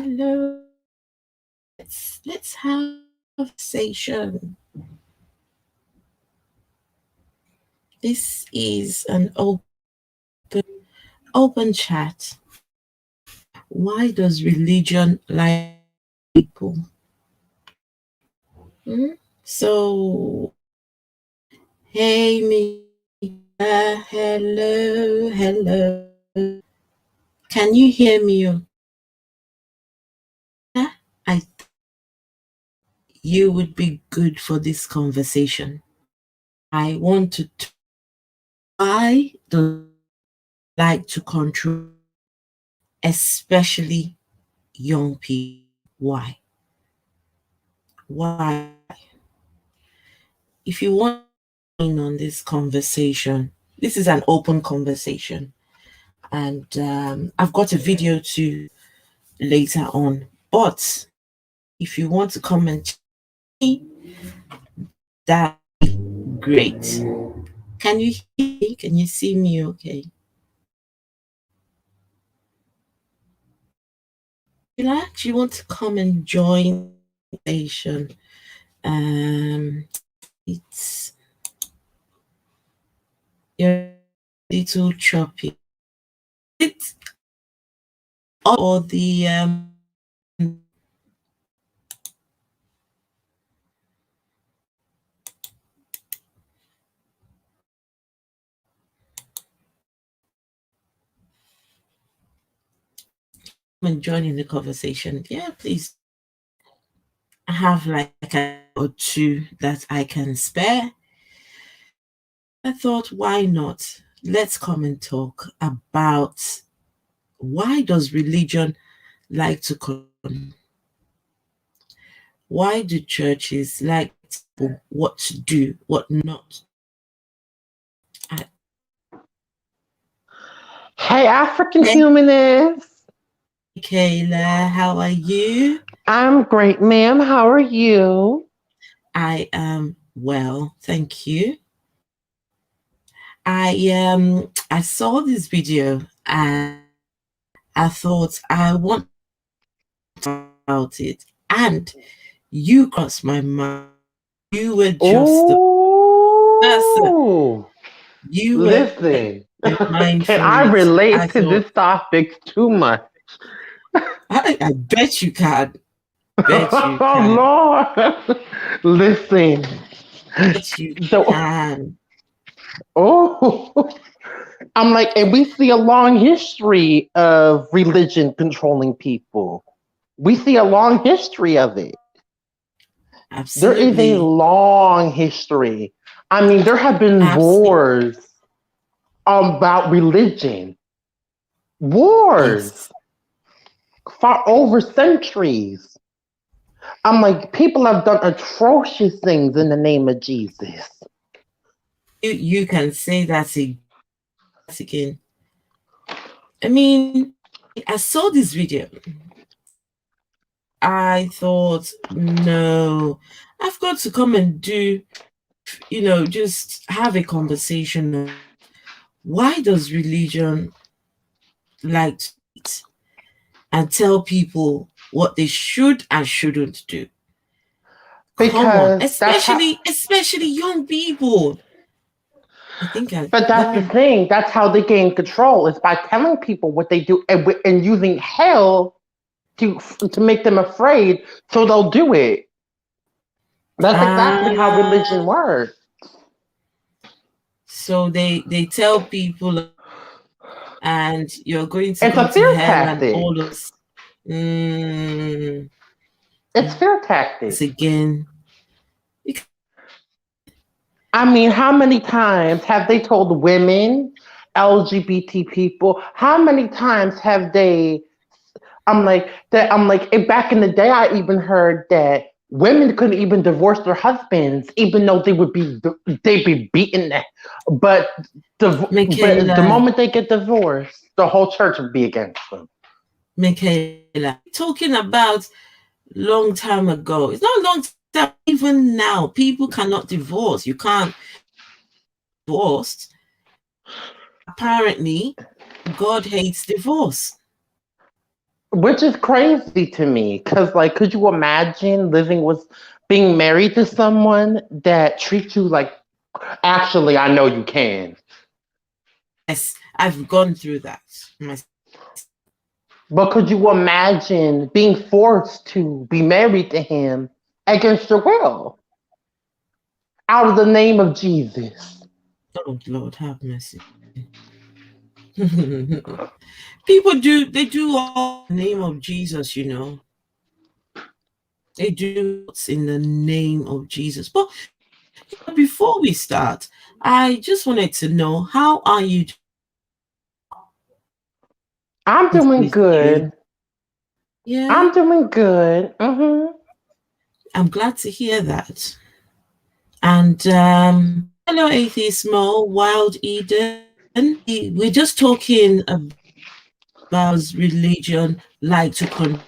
Hello. Let's have a conversation. This is an open chat. Why does religion lie people? So, hey, Mika. Hello. Can you hear me? I think you would be good for this conversation. I want to why do like to control, especially young people? Why? Why? If you want in on this conversation, this is an open conversation, and I've got a video too later on. But if you want to comment, that's great. Can you hear me? Can you see me? Okay. If you actually want to come and join the conversation, it's you're a little choppy. It's or the and joining the conversation. Yeah, please. I have like a or two that I can spare. I thought, why not? Let's come and talk about why does religion like to control? Why do churches like what to do, what not? Hey, African humanist. Kayla, how are you? I'm great, ma'am. How are you? I am well, thank you. I saw this video and I thought I want to talk about it, and you crossed my mind. You were just the person. You were Listen, my mind can for I it. I relate to thought, this topic too much? I bet you can. Bet you can. Oh, Lord. Listen. Bet you can. Oh, I'm like, and we see a long history of religion controlling people. We see a long history of it. There is a Absolutely. long history. I mean, there have been Absolutely. wars about religion, wars Yes. for over centuries. I'm like, people have done atrocious things in the name of Jesus. You can say that again. I mean, I saw this video. I thought, no, I've got to come and do, just have a conversation. Why does religion like to eat and tell people what they should and shouldn't do? Come on, Because that's how, especially young people. I think but that's the thing. That's how they gain control is by telling people what they do and using hell to make them afraid, so they'll do it. That's exactly how religion works. So they tell people, and you're going to It's go a to fear hell and all tactic. of this. Mm, It's fear tactic. again. I mean, how many times have they told women, LGBT people, how many times have they back in the day I even heard that women couldn't even divorce their husbands even though they'd be beaten, but the Michaela, moment they get divorced, the whole church would be against them. Michaela, talking about long time ago. It's not long time. Even now, people cannot divorce. You can't divorce. Apparently, God hates divorce. which is crazy to me. Because, like, could you imagine being married to someone that treats you like, actually, I know you can. Yes, I've gone through that. But could you imagine being forced to be married to him against your will out of the name of Jesus? Oh Lord, have mercy. People do, they do all in the name of Jesus, you know. They do what's in the name of Jesus. But before we start, I just wanted to know, how are you I'm doing with you? good. Yeah, I'm doing good. I'm glad to hear that. And hello, Atheist Mo, Wild Eden. We're just talking about religion like to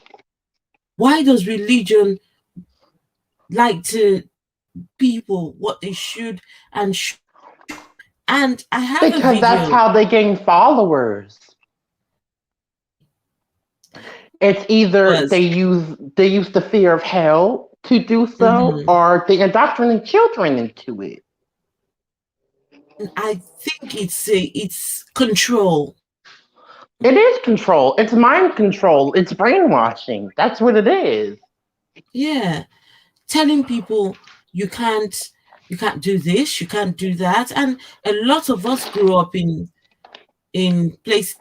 why does religion like to people what they should and should? And I have a Because that's video. how they gain followers. It's either Was they use the fear of hell to do so, mhm. or they indoctrinate children into it. I think it's control. It is control. It's mind control. It's brainwashing. That's what it is. Yeah, telling people you can't do this, you can't do that, and a lot of us grew up in places.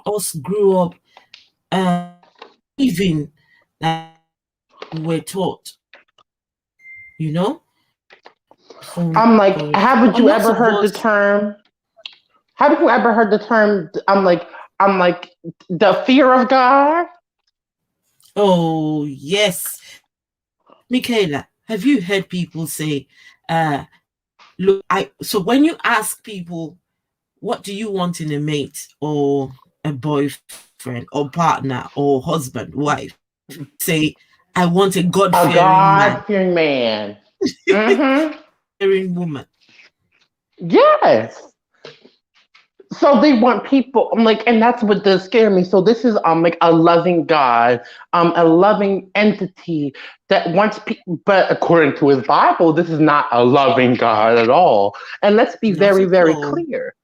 Us grew up believing that we were taught, you know, phone I'm like, calls. A lot of us. haven't you ever heard the term, I'm like, the fear of God? Oh yes, Michaela, have you heard people say, look, so when you ask people, what do you want in a mate or a boyfriend or partner or husband, wife, say, I want a A God-fearing man, God-fearing man. Mm-hmm. fearing woman. Yes. So they want people. I'm like, and that's what does scare me. So this is like a loving God, a loving entity that wants people. But according to his Bible, this is not a loving God at all. And let's be Not very, at very all. clear.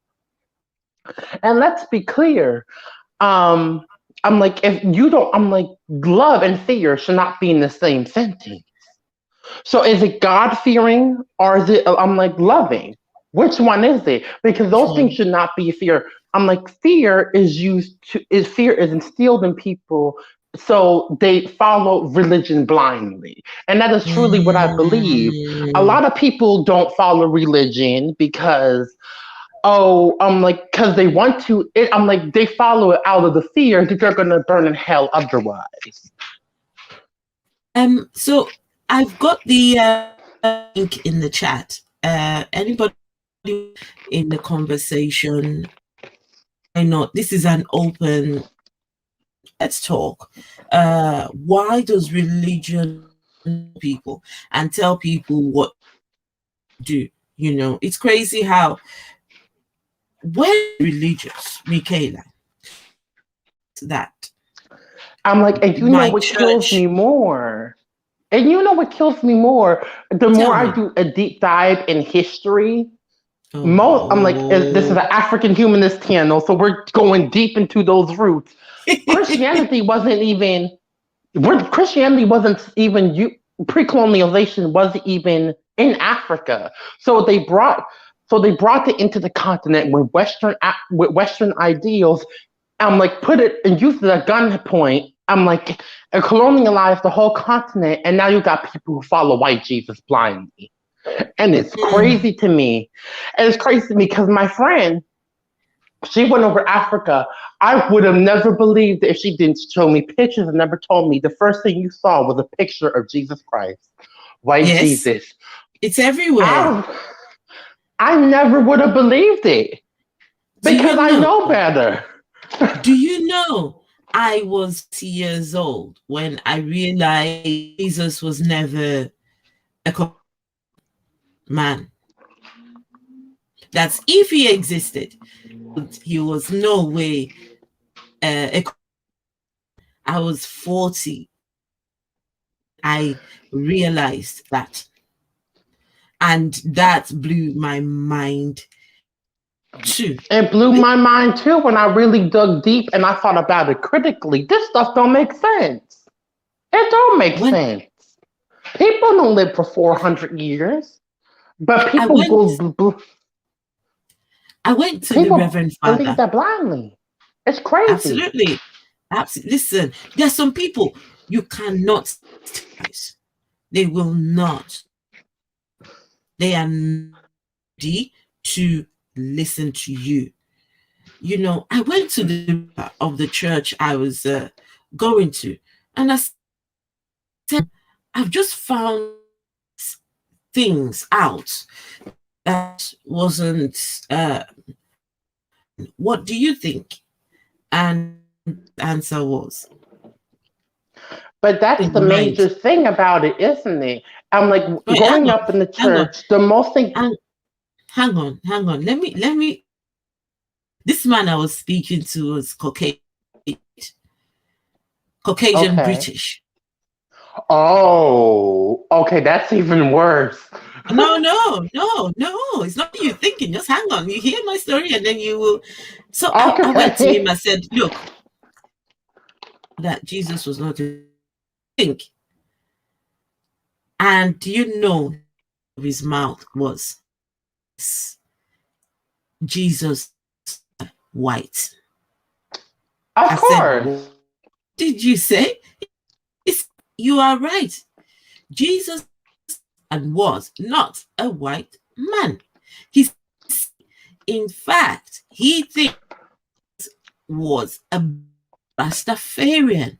And let's be clear. Um, I'm like, if you don't, I'm like, love and fear should not be in the same sentence. So is it God fearing or is it, I'm like, loving? Which one is it? Because Which those things one? should not be fear. I'm like, fear is instilled in people so they follow religion blindly. And that is truly what I believe. A Mm, lot of people don't follow religion because, oh, I'm like, because they want to. I'm like, they follow it out of the fear that they're going to burn in hell otherwise. so I've got the link in the chat. Anybody in the conversation, why not? This is an open, let's talk. Why does religion people and tell people what to do? You know, it's crazy how when religious, Michaela, that I'm like, and you know my what kills me church, more? And you know what kills me more? The more tell I me. do a deep dive in history, I'm like, this is Oh, an African humanist channel, so we're going deep into those roots. Christianity wasn't even, Christianity wasn't even, pre-colonialization wasn't even in Africa. So they brought it into the continent with Western ideals. I'm like, put it and use it as a gun point. I'm like, and colonialize the whole continent, and now you got people who follow white Jesus blindly. And it's mm, crazy to me. And it's crazy to me because my friend, she went over Africa. I would have never believed it if she didn't show me pictures and never told me the first thing you saw was a picture of Jesus Christ, white yes, Jesus. it's everywhere. I, I never would have believed it Do because you I know? know better. Do you know? I was years old when I realized Jesus was never a man. That's if he existed, he was no way a I was 40. I realized that. And that blew my mind too. It blew my mind too when I really dug deep and I thought about it critically. This stuff don't make sense. It don't make When sense. People don't live for 400 years, but I went I went to the people Reverend believe Father. that blindly. It's crazy. Absolutely. Absolutely. Listen, there's some people you cannot this. They will not. They are not ready to listen to you. You know, I went to the of the church I was going to, and I said, I've just found things out that wasn't. What do you think? And the answer was But that's the right. major thing about it, isn't it? I'm like But growing up in the hang on, church, the most thing. hang, hang on. Let me. This man I was speaking to was Caucasian Okay. British. Oh, okay, that's even worse. No. It's not you thinking. Just hang on. You hear my story, and then you will. So I went to him. Okay. I said, "Look, that Jesus was not a think." And do you know his mouth was Jesus white? Of I said, course. what did you say? It's, you are right. Jesus and was not a white man. He's, in fact, he thinks was a Rastafarian.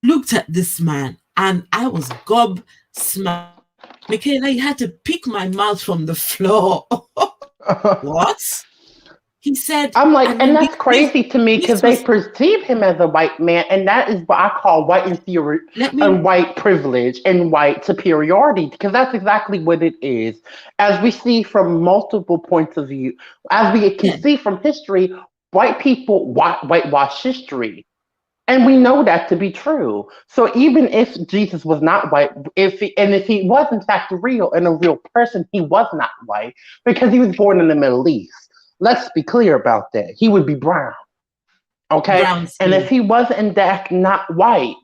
Looked at this man and I was gobsmacked. Michaela, you had to pick my mouth from the floor. What? He said, I'm like, and and then that's crazy to me because this they was, perceive him as a white man, and that is what I call white inferior let me, and white privilege and white superiority, because that's exactly what it is. As we see from multiple points of view, as we can yeah, see from history, white people whitewash history. And we know that to be true. So even if Jesus was not white, if he was in fact real and a real person, he was not white because he was born in the Middle East. Let's be clear about that. He would be brown. Okay, brown and if skin. he wasn't in fact not white,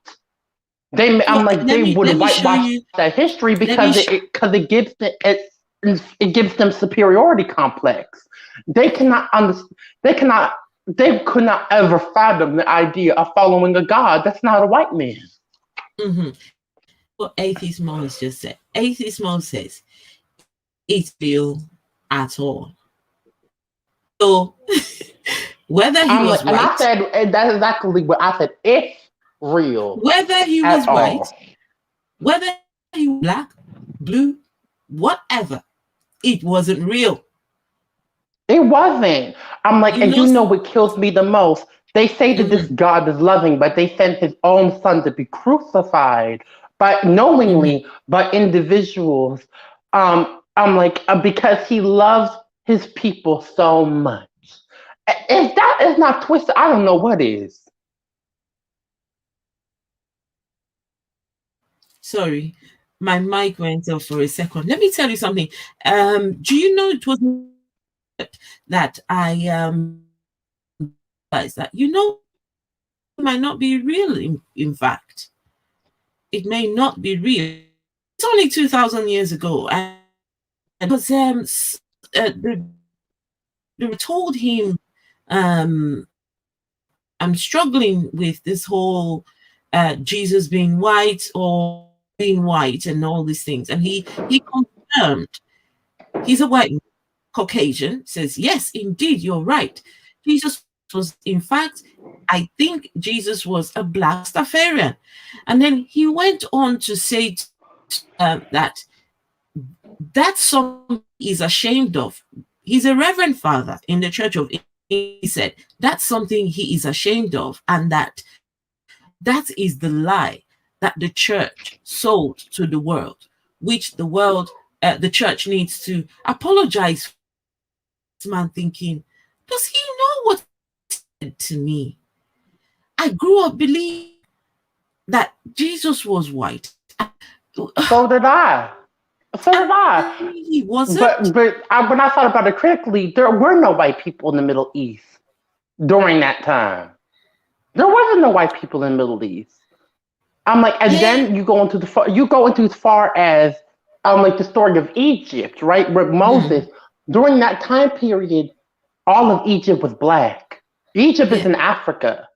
I'm Yeah, like they would let me show whitewash you, that history let me, because it gives it gives them superiority complex. They cannot understand. They cannot. They could not ever fathom the idea of following a God that's not a white man. mm-hmm. What Atheist Mons just said. Atheist Mons says, it's real at all. So whether he I'm like, was and I white, said and that's exactly what I said. If real whether he at was white, all. whether he was black, blue, whatever, it wasn't real. It wasn't. I'm like, You and know, you know what kills me the most? They say that this mm-hmm, God is loving, but they sent his own son to be crucified, but mm-hmm. knowingly, by individuals. I'm like, because he loves his people so much. If that is not twisted, I don't know what is. Sorry, my mic went off for a second. Let me tell you something. Do you know it was that I realized that it might not be real. In fact, it may not be real. It's only 2,000 years ago, and because they told him, um, I'm struggling with this whole Jesus being white or being white and all these things, and he confirmed he's a white Caucasian. Says yes, indeed, you're right. Jesus was, in fact, I think Jesus was a black Stafarian, and then he went on to say that that's something he's ashamed of. He's a reverend father in the Church of England. He said that's something he is ashamed of, and that is the lie that the church sold to the world, which the church needs to apologize for. This man thinking, does he know what he said to me? I grew up believing that Jesus was white. So did I. So did I. He wasn't. But when I thought about it critically, there were no white people in the Middle East during that time. There wasn't no white people in the Middle East. I'm like, and Yeah. then you go into as far as like the story of Egypt, right? With Moses, Mm, during that time period, all of Egypt was black. Egypt is yeah. in Africa,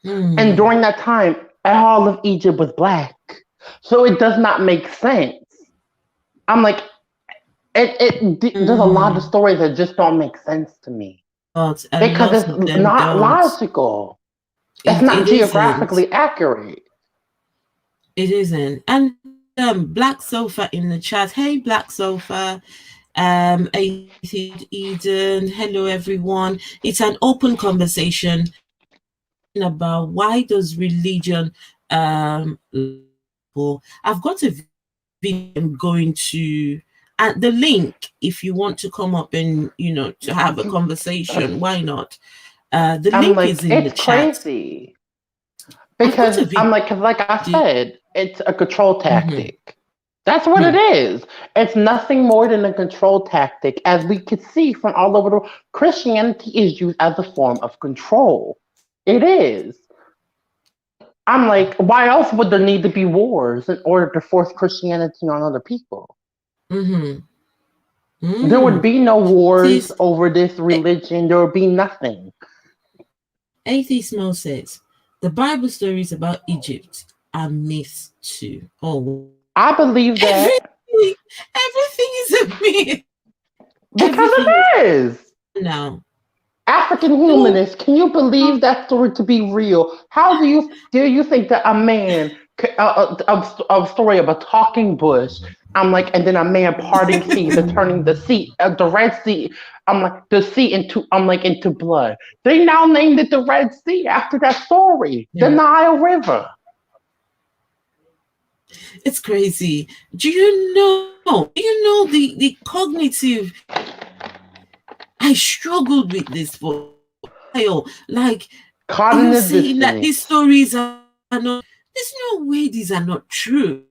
and Mm, during that time, all of Egypt was black. So it does not make sense. I'm like, there's a lot of mm. stories that just don't make sense to me But a because lot it's of them not don't. logical. It's It not isn't. geographically accurate. It isn't. And Black Sofa in the chat. Hey, Black Sofa. Atheist Eden. Hello, everyone. It's an open conversation about why does religion I've got a video I'm going to and the link if you want to come up and to have a conversation, why not? The I'm link is like, in the it's chat. crazy I've got because a video. cause like I said, it's a control Mm-hmm. tactic. That's what it is. It's nothing more than a control tactic, as we could see from all over the world. Christianity is used as a form of control. It is. I'm like, why else would there need to be wars in order to force Christianity on other people? Mm-hmm. There would Mm. be no wars Atheist, over this religion. There would be nothing. Atheist Mo says the Bible stories about Egypt are myths too. Oh, I believe that everything is a myth. because Everything is it is. now. African So humanists, can you believe that story to be real? How do you think that a man, a story of a talking bush, I'm like, and then a man parting seas and turning the Red Sea, I'm like, the sea into blood. They now named it the Red Sea after that story, the yeah, Nile River. it's crazy. Do you know? The cognitive? I struggled with this for a while. Like Caught in you the saying that dissonance. these stories are not. There's no way these are not true.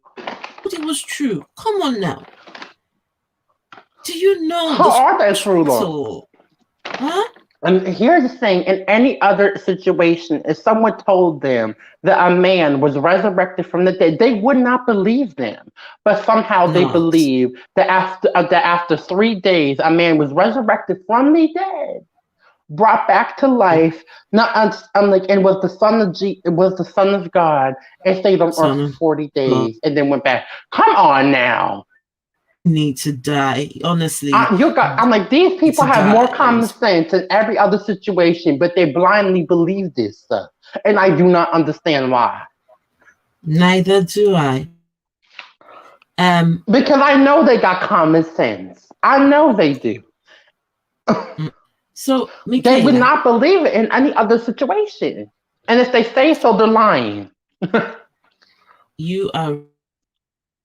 But it was true. Come on now. Do you know How the are they true though? struggle? Huh? And here's the thing, in any other situation, if someone told them that a man was resurrected from the dead, they would not believe them. But somehow they Not. believe that after 3 days, a man was resurrected from the dead, brought back to life, not unlike, and was the it was the Son of God, and stayed on earth Son for of 40 God, days, and then went back. Come on now. need to die. Honestly, I'm like, these need people to have more die. common sense in every other situation, but they blindly believe this stuff. And I do not understand why. Neither do I. Um. Because I know they got common sense. I know they do. So, They would Michaela, not believe it in any other situation. And if they say so, they're lying. you are.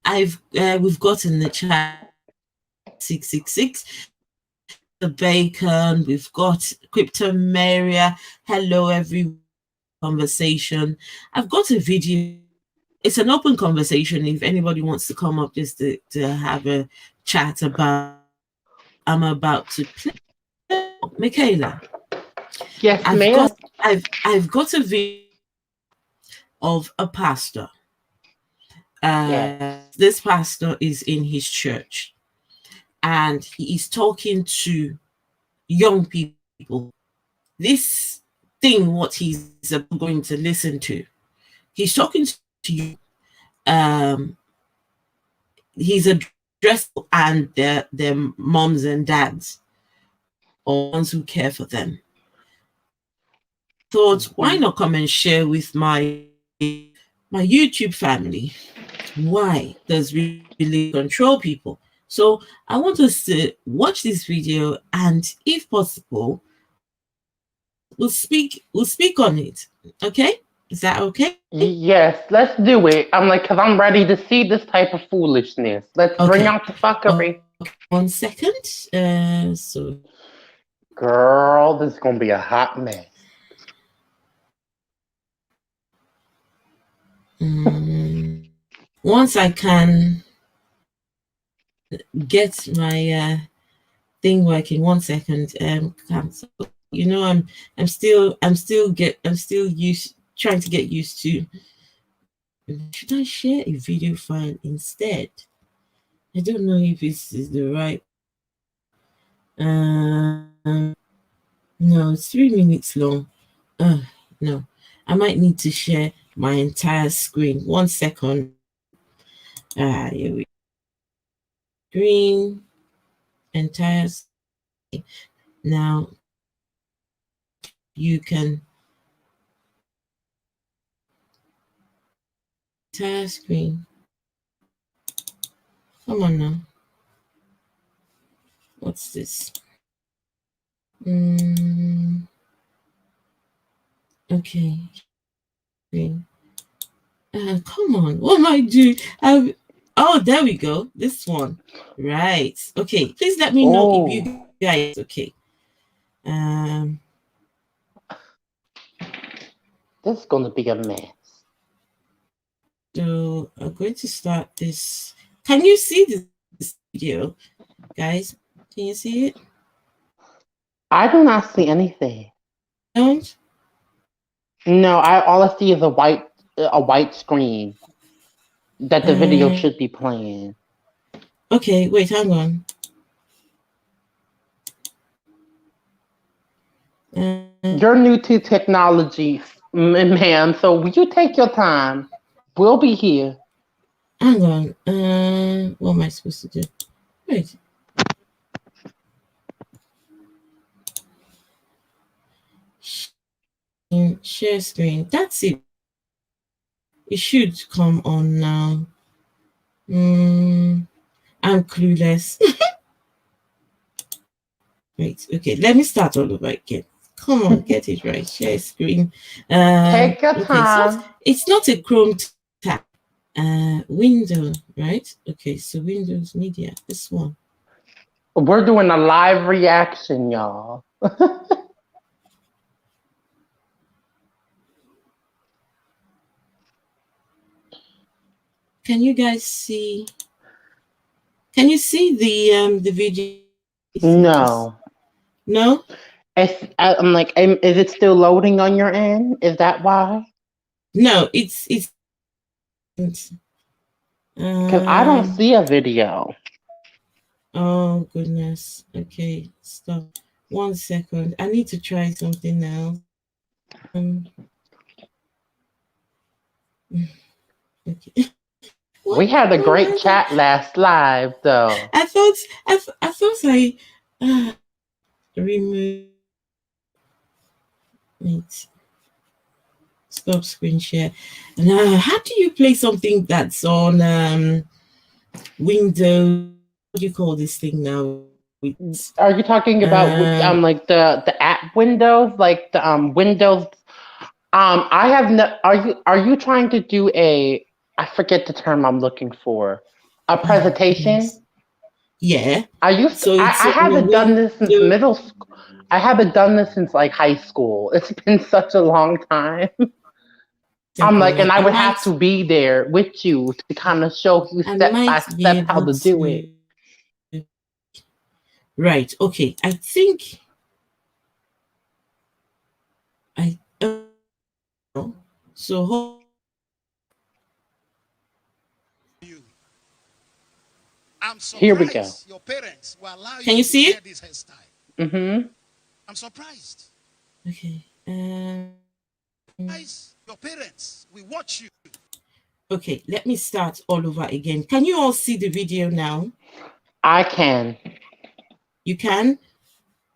We've got in the chat 666. The bacon. We've got Crypto Maria. Hello, every conversation. I've got a video. It's an open conversation. If anybody wants to come up just to have a chat about, I'm about to play. Michaela, Yes, I've ma'am. got I've got a video of a pastor. Yes. This pastor is in his church and he is talking to young people. This thing, what he's going to listen to, he's talking to you. He's addressed and their moms and dads or ones who care for them. Thought, why not come and share with my YouTube family? Why does really control people? So I want us to watch this video, and if possible, we'll speak on it. Okay? Is that okay? Yes, let's do it. I'm like, because I'm ready to see this type of foolishness. Let's bring Okay. out the fuckery. 1 second. So Girl, this is going to be a hot mess. Once I can get my thing working, 1 second. Cancel. You know, I'm still trying to get used to. Should I share a video file instead? I don't know if this is the right. No, it's 3 minutes long. No, I might need to share my entire screen. 1 second. Here we screen entire screen. Now you can entire screen. Come on now. What's this? Okay. Come on. What am I doing? Oh, there we go. This one. Right. Okay. Please let me know if you guys okay. This is gonna be a mess. So I'm going to start this. Can you see this video, guys? Can you see it? I do not see anything. Don't? No, all I see is a white screen that the video should be playing. Okay, wait, hang on. You're new to technology, ma'am, so will you take your time? We'll be here. Hang on. What am I supposed to do? Wait. Share screen. That's it. It should come on now. I'm clueless. Right. Okay. Let me start all over again. Come on, get it right. Share screen. Take your time. So it's not a Chrome tab. Window, right? Okay. So Windows Media. This one. We're doing a live reaction, y'all. Can you guys see? Can you see the video? No. No? I'm like, is it still loading on your end? Is that why? No, it's because I don't see a video. Oh goodness. Okay, stop. 1 second. I need to try something now. Okay. We had a great chat last live, though. I thought I remove. Wait. Stop screen share. Now, how do you play something that's on Windows? What do you call this thing now? Are you talking about like the app Windows, like the Windows? I have no. Are you trying to do I forget the term I'm looking for. A presentation? Yes. Yeah. I haven't done this since middle school. I haven't done this since like high school. It's been such a long time. I'm like, and I would have to be there with you to kind of show you step by step how to do it. Right. Okay. I think so. I'm surprised. Here we go. Your parents will allow Can you see to it? This hairstyle. Mm-hmm. I'm surprised. Okay. Your parents will watch you. Okay, let me start all over again. Can you all see the video now? I can. You can?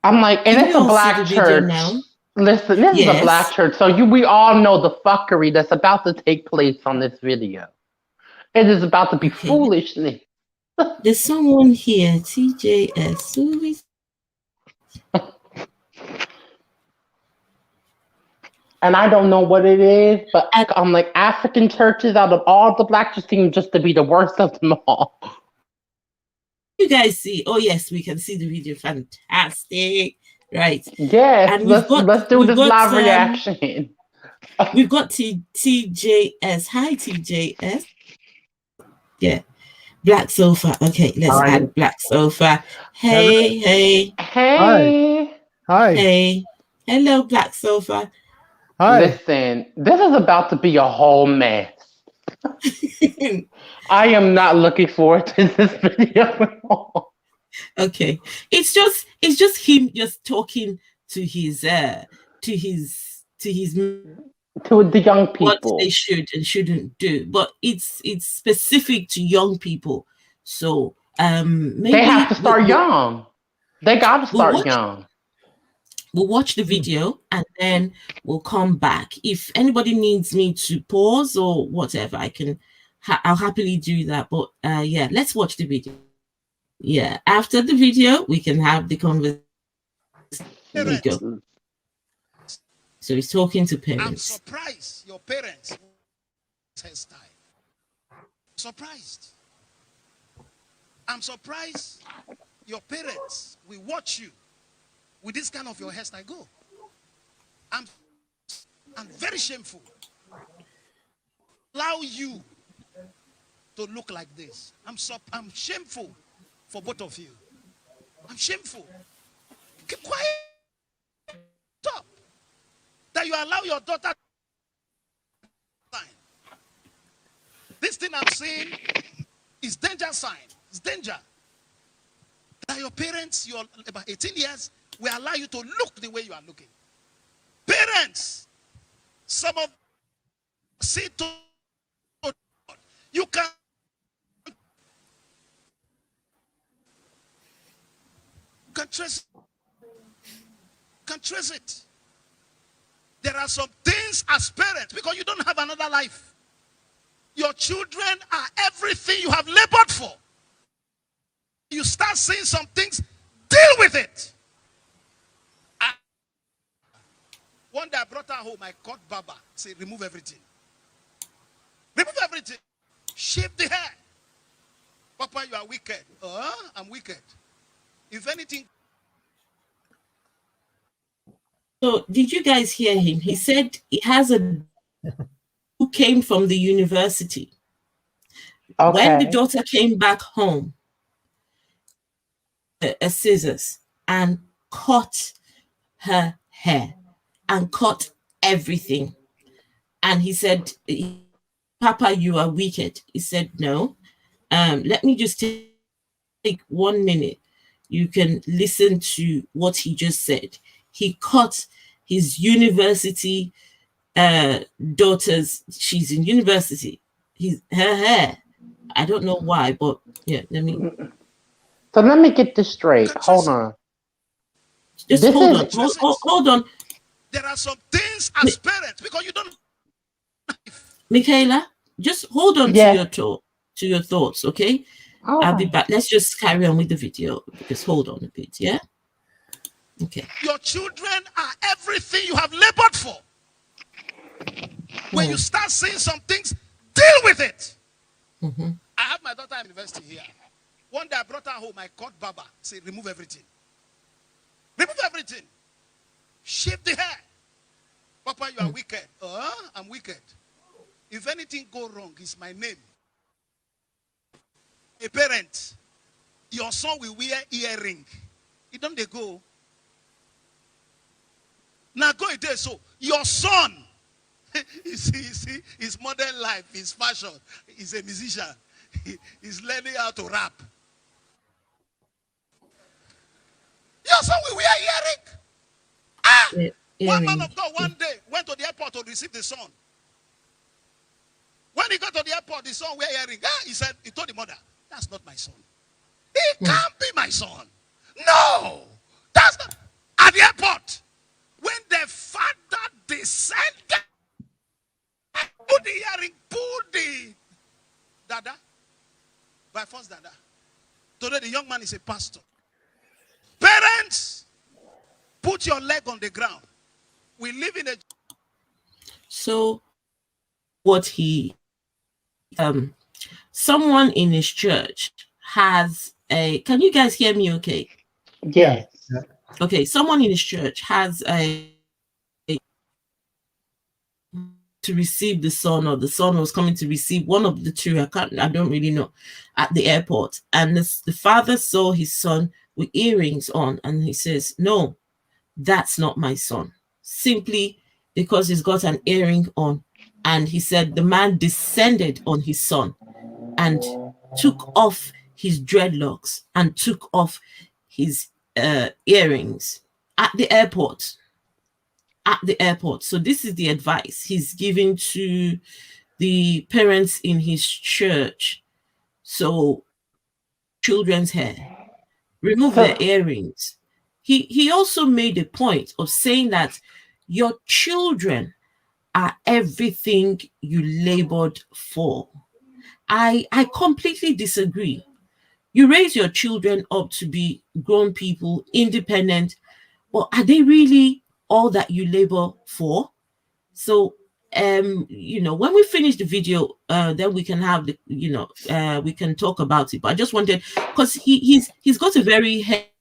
I'm like, and it's a black church. Now? Listen, this is a black church, so we all know the fuckery that's about to take place on this video. It is about to be foolishness. There's someone here, TJS. Who is? And I don't know what it is, but I'm like, African churches out of all the black churches seem just to be the worst of them all. You guys see? Oh yes, we can see the video. Fantastic, right? Yes, let's do this live reaction. We've got TJS. Hi, TJS. Yeah. Black sofa. Okay, let's Hi. add black sofa. Hello. Hey. Hi. Hey, Hi. Hey. Hello, black sofa. Hi. listen, this is about to be a whole mess. I am not looking forward to this video at all. Okay. It's just him just talking to his To the young what they people. should and shouldn't do. But it's specific to young people. So They have to maybe start young. They got to we'll start watch young. we'll watch the video and then we'll come back. If anybody needs me to pause or whatever, I'll happily do that. But yeah, let's watch the video. Yeah, after the video, we can have the conversation. There we Parents, go. So he's talking to I'm parents. surprised your parents hairstyle. Surprised. I'm surprised your parents will watch you with this kind of your hairstyle. Go. I'm very shameful. Allow you to look like this. I'm shameful for both of you. I'm shameful. Keep quiet. Stop. That you allow your daughter to sign. This thing I'm saying is danger sign. It's danger. That your parents, you're about 18 years, will allow you to look the way you are looking. Parents, some of see to you can trace it. There are some things as parents because you don't have another life. Your children are everything you have labored for. You start seeing some things, deal with it. One day I brought her home, I caught Baba, say, remove everything. Remove everything. Shave the hair. Papa, you are wicked. I'm wicked. If anything. So did you guys hear him? He said he has a who came from the university. Okay. When the daughter came back home, a scissors and cut her hair and cut everything. And he said, Papa, you are wicked. He said, no. Let me just take 1 minute. You can listen to what he just said. He cut his university daughter's, she's in university, her hair. I don't know why, but yeah, So let me get this straight. Hold on. Just This hold is- on. Hold on. There are some things as parents because you don't. Michaela, just hold on to your thoughts, okay? All I'll be right. back. Let's just carry on with the video because hold on a bit, yeah? Okay. Your children are everything you have labored for. When you start seeing some things, deal with it. Mm-hmm. I have my daughter in university here. One day I brought her home, I caught Baba, say, remove everything. Remove everything. Shave the hair. Papa, you are wicked. I'm wicked. If anything go wrong, it's my name. A parent, your son will wear earring. It don't they go. Now go a day so your son, you see, his modern life, his fashion, he's a musician. He's learning how to rap. Your son will wear earring. One man of God one day went to the airport to receive the son. When he got to the airport, the son wear earring. He said, he told the mother, that's not my son. He can't be my son. No, that's not. At the airport, when the father descended, put the earring, pulled the dada, by force dada. Today the young man is a pastor. Parents, put your leg on the ground. We live in a. So what he someone in his church has a, can you guys hear me okay? Yes. Okay, someone in his church has a to receive the son, or the son was coming to receive one of the two. I don't really know, at the airport. And the father saw his son with earrings on, and he says, "No, that's not my son." Simply because he's got an earring on. And he said the man descended on his son and took off his dreadlocks and took off his earrings at the airport. At the airport. So this is the advice he's giving to the parents in his church. So children's hair, remove their earrings. He also made a point of saying that your children are everything you labored for. I completely disagree. You raise your children up to be grown people, independent, but are they really all that you labor for? So when we finish the video, then we can have the we can talk about it. But I just wanted, because he's got a very heavy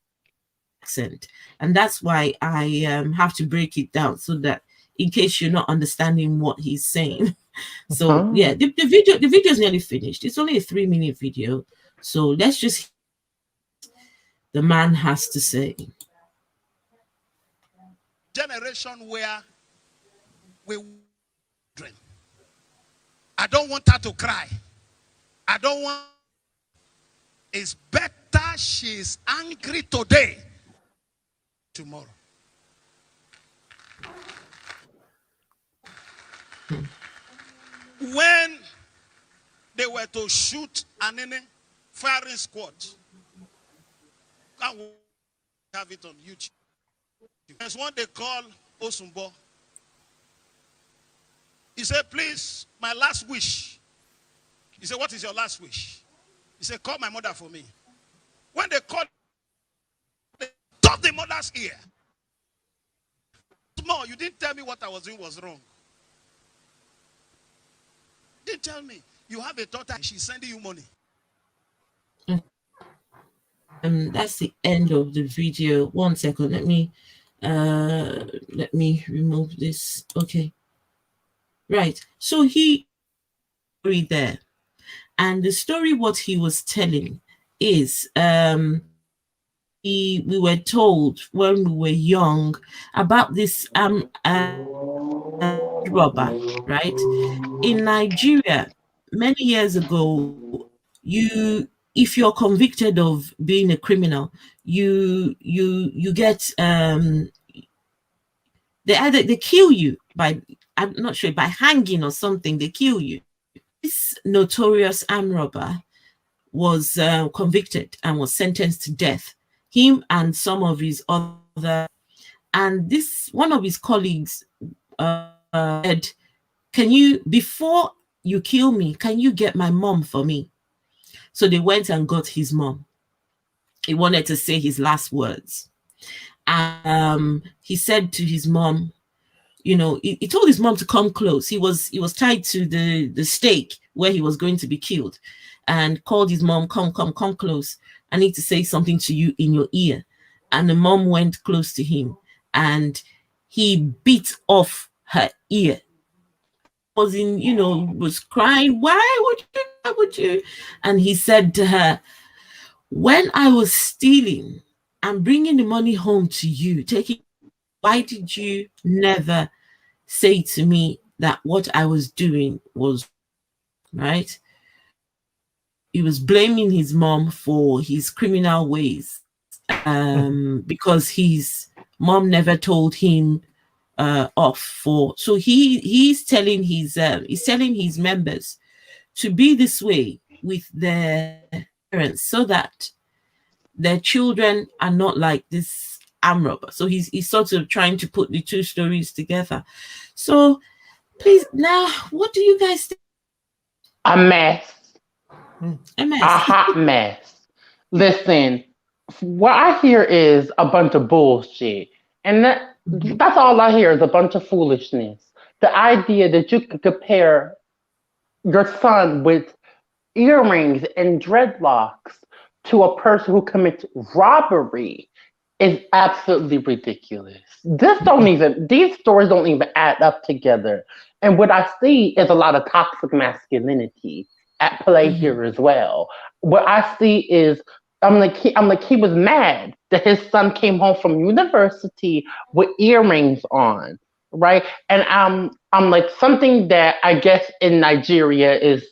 accent, and that's why I have to break it down, so that in case you're not understanding what he's saying. So yeah, the video is nearly finished. It's only a 3-minute video, so let's just the man has to say. Generation where we dream. I don't want her to cry. I don't want. It's better she's angry today, tomorrow. When they were to shoot an enemy firing squad, I will have it on YouTube. There's one they call Osumbo. He said, "Please, my last wish." He said, "What is your last wish?" He said, "Call my mother for me." When they called, they took the mother's ear. More, you didn't tell me what I was doing was wrong. Didn't tell me. You have a daughter, she's sending you money. That's the end of the video. 1 second. Let me remove this. Okay. Right. So he read there. And the story, what he was telling is we were told when we were young about this robber, right? In Nigeria, many years ago, if you're convicted of being a criminal, you get they kill you by, I'm not sure, by hanging or something. They kill you. This notorious armed robber was convicted and was sentenced to death. Him and some of his other, and this one of his colleagues said, "Can you, before you kill me, can you get my mom for me?" So they went and got his mom. He wanted to say his last words. And he said to his mom, he told his mom to come close. He was tied to the stake where he was going to be killed, and called his mom, come close. I need to say something to you in your ear. And the mom went close to him, and he beat off her ear. Was crying, why would you? And he said to her, "When I was stealing and bringing the money home to you, why did you never say to me that what I was doing was right?" He was blaming his mom for his criminal ways, because his mom never told him off for. So he's telling his members to be this way with their parents, so that their children are not like this armed robber. So he's sort of trying to put the two stories together. So please, now, what do you guys think? A mess. A mess. A hot mess. Listen, what I hear is a bunch of bullshit. And that's all I hear is a bunch of foolishness. The idea that you could compare your son with earrings and dreadlocks to a person who commits robbery is absolutely ridiculous. These stories don't even add up together. And what I see is a lot of toxic masculinity at play Mhm. here as well. What I see is I'm like he was mad that his son came home from university with earrings on, right? And I'm like something that I guess in Nigeria is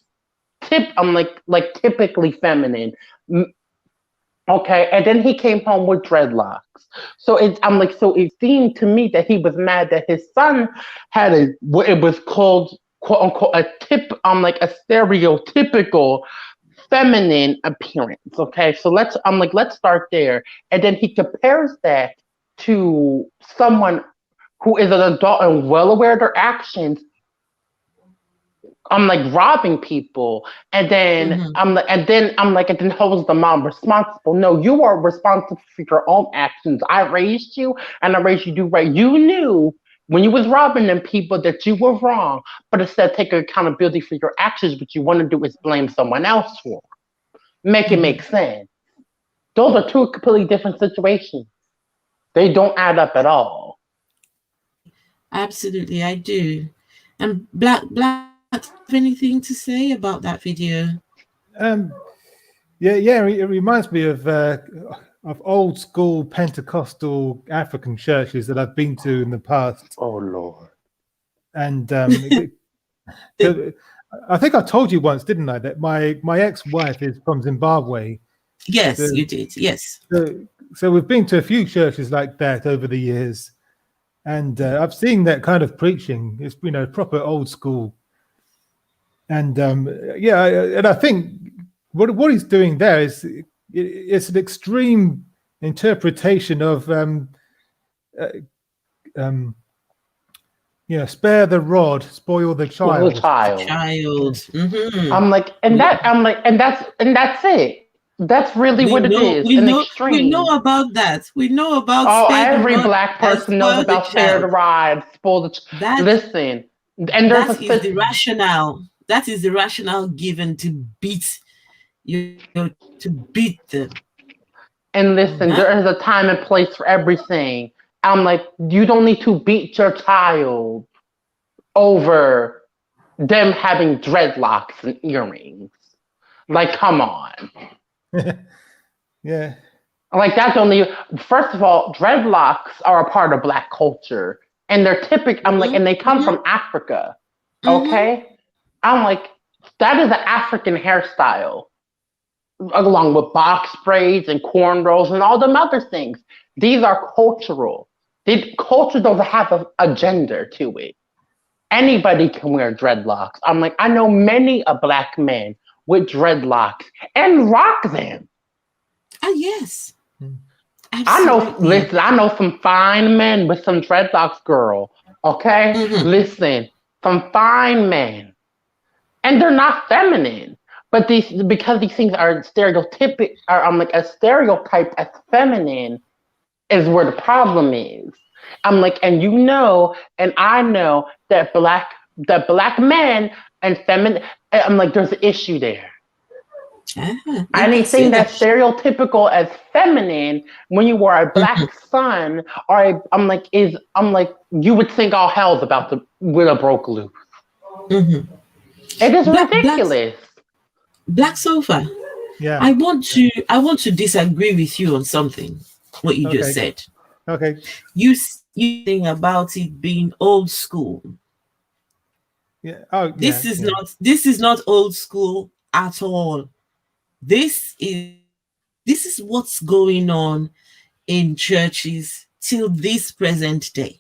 I'm like typically feminine. Okay, and then he came home with dreadlocks. So it seemed to me that he was mad that his son had a what it was called quote unquote a tip like a stereotypical feminine appearance. Okay, so let's start there. And then he compares that to someone who is an adult and well aware of their actions. I'm like robbing people, and then Mhm. and then holds the mom responsible. No, you are responsible for your own actions. I raised you, and I raised you to do right. You knew when you was robbing them people that you were wrong, but instead of taking accountability for your actions, what you want to do is blame someone else for. Make it make Mhm. sense. Those are two completely different situations. They don't add up at all. Absolutely, I do. And Black, have anything to say about that video? Um, yeah. It reminds me of old school Pentecostal African churches that I've been to in the past, Oh Lord. and I think I told you once, didn't I, that my ex-wife is from Zimbabwe. Yes, So, you did. Yes. so we've been to a few churches like that over the years, and I've seen that kind of preaching. It's proper old school, and and I think what he's doing there is it's an extreme interpretation of uh, um, spare the rod, spoil the Well, the child. child. Child. Mhm. I'm like, and Yeah. that I'm like, and that's it. That's really We what it know, is. we An know, we know extreme. about that. We know about Oh, spare the every rod black and person knows spoil the about spare the child. ride, spoil the. That Listen, and there's that a is the rationale. That is the rationale given to beat to beat them. and listen, Huh? there is a time and place for everything. I'm like, you don't need to beat your child over them having dreadlocks and earrings. Like, come on. Yeah. Like that's only first of all, dreadlocks are a part of black culture. And they're typical I'm like, Mhm. and they come Mhm. from Africa. Mhm. Okay? I'm like, that is an African hairstyle, along with box braids and cornrows and all them other things. These are cultural. Culture doesn't have a gender to it. Anybody can wear dreadlocks. I'm like, I know many a black man with dreadlocks and rock them. Ah, yes. Mm. Absolutely. Listen, I know some fine men with some dreadlocks, girl. Okay? Mhm. Listen, some fine men. And they're not feminine. But because these things are stereotypic, are I'm like a stereotype as feminine is where the problem is. I'm like, and you know, and I know that black men and feminine. I'm like, there's an issue there. Ah, I can see Anything that. that's stereotypical as feminine when you are a Mhm. black son I'm like you would think all hell's about to will have broke loose. Mhm. It is Black ridiculous. sofa. Yeah. I want to disagree with you on something. What you just Okay. said. Okay. You think about it being old school. Yeah. Oh, This yeah. is Yeah. not old school at all. This is what's going on in churches till this present day.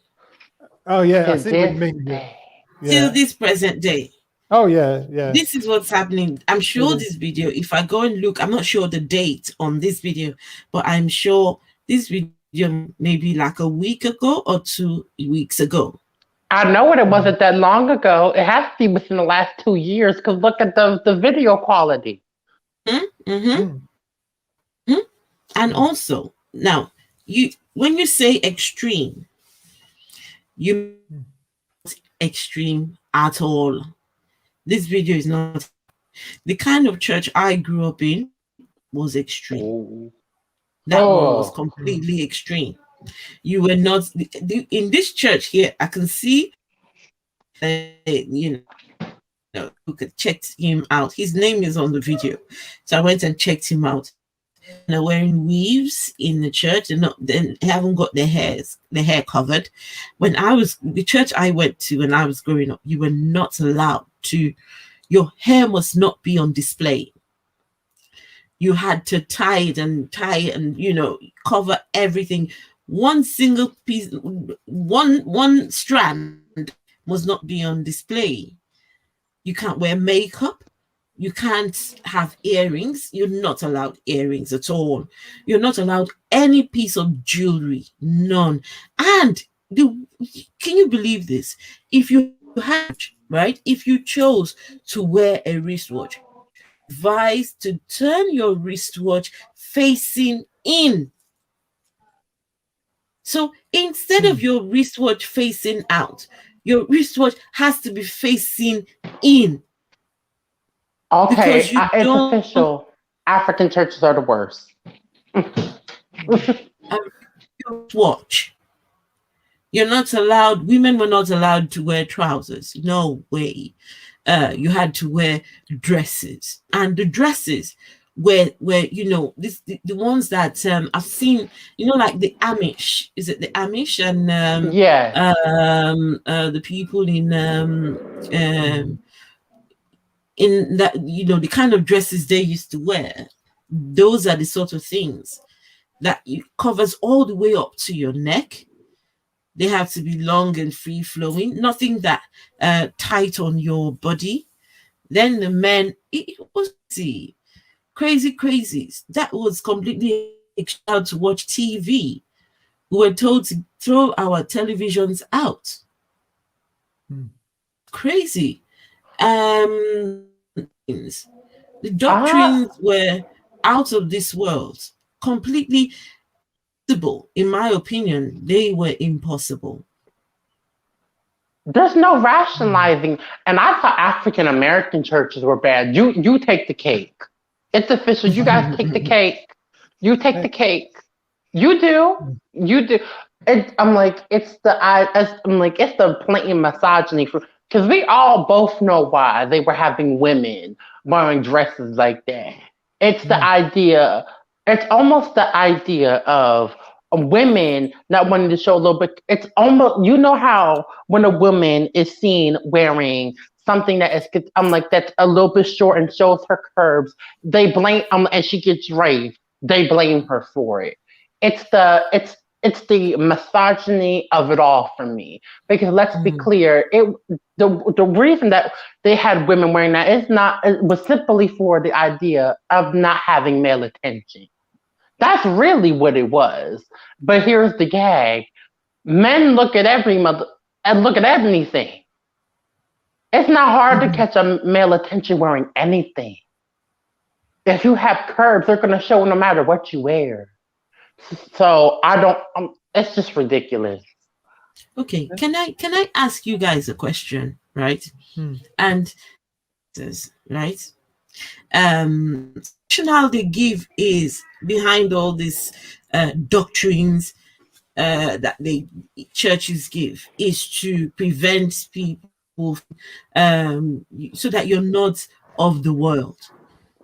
Oh, yeah. I To see what you this mean. Yeah. day. Till Yeah. this present day. Oh, yeah. Yeah. This is what's happening. I'm It sure is. this video, if I go and look, I'm not sure the date on this video, but I'm sure this video maybe like a week ago or 2 weeks ago. I know it wasn't that long ago. It has to be within the last 2 years because look at the video quality. Mm-hmm. Mm. And Mm. also, now, when you say extreme, you Mm. extreme at all. This video is not the kind of church I grew up in was extreme. Oh. That one was Oh, completely extreme. You were not in this church here. I can see, who could check him out. His name is on the video, so I went and checked him out. They're wearing weaves in the church. They haven't got their hair covered. When I was the church I went to when I was growing up, you were not allowed to. Your hair must not be on display. You had to tie it and cover everything. One single piece, one strand must not be on display. You can't wear makeup. You can't have earrings. You're not allowed earrings at all. You're not allowed any piece of jewelry. None. And can you believe this? If you had, right, if you chose to wear a wristwatch, advised to turn your wristwatch facing in. So instead of your wristwatch facing out, your wristwatch has to be facing in. okay. Because you It's don't official. African churches are the worst. watch. You're not allowed, women were not allowed to wear trousers. No way. You had to wear dresses. And the dresses were the ones that I've seen, like the Amish. Is it the Amish? And Yeah. the people in that, the kind of dresses they used to wear. Those are the sort of things that covers all the way up to your neck. They have to be long and free flowing, nothing that tight on your body. Then the men, it was crazy. That was completely allowed to watch TV. We were told to throw our televisions out. Crazy. The doctrines were out of this world, completely impossible. In my opinion, they were impossible. There's no rationalizing, and I thought African American churches were bad. You take the cake. It's official. You guys take the cake. You take the cake. You do. I'm like, it's the blatant misogyny because we all both know why they were having women wearing dresses like that. It's the idea. It's almost the idea of women not wanting to show a little bit. It's almost, how when a woman is seen wearing something that is, that's a little bit short and shows her curves, they blame, and she gets raised, they blame her for it. It's the misogyny of it all for me. Because let's be clear, the reason that they had women wearing that it was simply for the idea of not having male attention. That's really what it was. But here's the gag. Men look at look at anything. It's not hard to catch a male attention wearing anything. If you have curves, they're going to show no matter what you wear. So it's just ridiculous. Okay, can I ask you guys a question, right? And this, right? Rationale they give is behind all these doctrines that the churches give is to prevent people so that you're not of the world.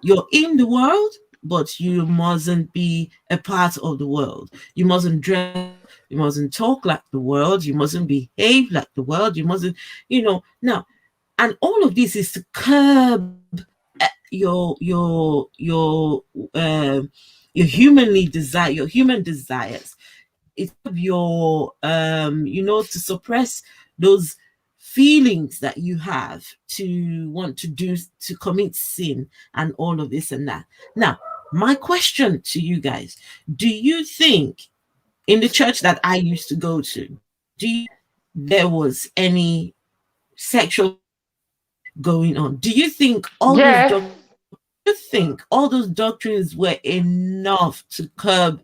You're in the world, but you mustn't be a part of the world. You mustn't dress, you mustn't talk like the world, you mustn't behave like the world, you mustn't, now, and all of this is to curb your human desires. It's your to suppress those feelings that you have to want to commit sin and all of this and that. Now, my question to you guys, do you think in the church that I used to go to, there was any sexual going on? Do you think all those doctrines were enough to curb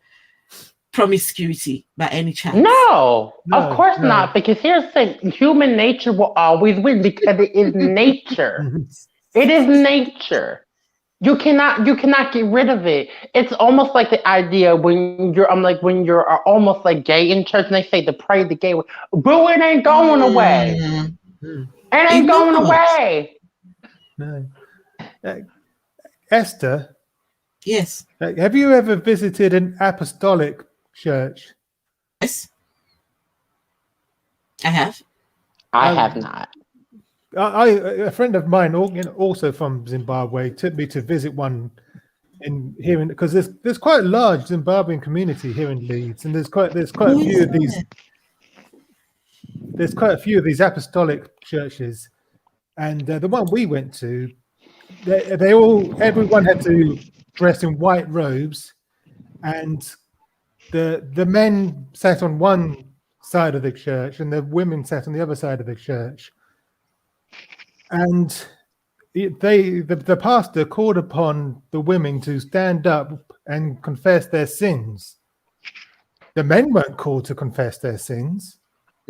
promiscuity by any chance? No, of course not. Because here's the thing: human nature will always win because it is nature. It is nature. You cannot get rid of it. It's almost like the idea when you're almost like gay in church and they say to pray the gay way. Boo, it ain't going away. Mm, It it ain't going not. away. No. Esther, Yes. have you ever visited an apostolic church? Yes. I have. I have not. A friend of mine, also from Zimbabwe, took me to visit one here because there's quite a large Zimbabwean community here in Leeds, and there's quite a few of these. There's quite a few of these apostolic churches, and the one we went to, everyone had to dress in white robes, and the men sat on one side of the church and the women sat on the other side of the church. And the pastor called upon the women to stand up and confess their sins. The men weren't called to confess their sins.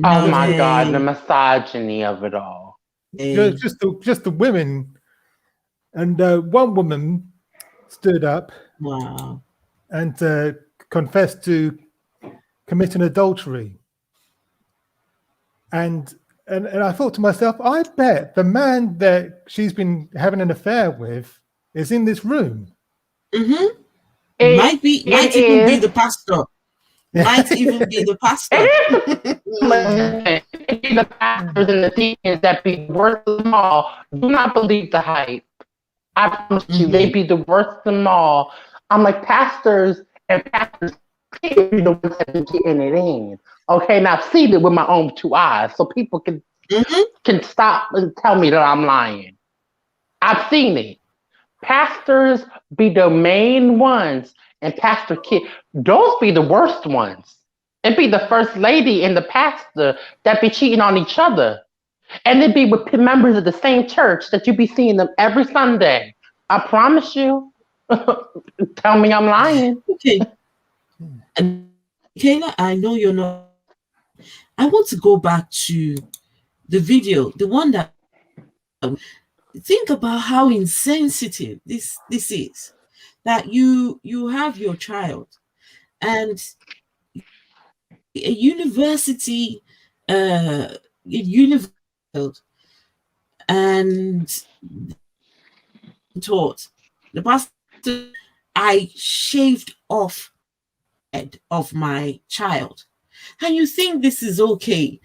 Oh my God, the misogyny of it all. Just the women. And one woman stood up and confessed to committing adultery. And I thought to myself, I bet the man that she's been having an affair with is in this room. Mm-hmm. Might even be the pastor. Might even be the pastor. It be the pastors and the deacons that be the worst of them all. Do not believe the hype. I promise you, they be the worst of them all. I'm like, pastors be the ones that be getting it in. Okay, now I've seen it with my own two eyes, so people can stop and tell me that I'm lying. I've seen it. Pastors be the main ones, and Pastor Kid, those be the worst ones. It be the first lady and the pastor that be cheating on each other. And it be with members of the same church that you be seeing them every Sunday. I promise you. Tell me I'm lying. Okay. And Kayla, I know you're not. I want to go back to the video, the one that think about how insensitive this is. That you have your child and a university and taught the pastor, I shaved off head of my child, and you think this is okay,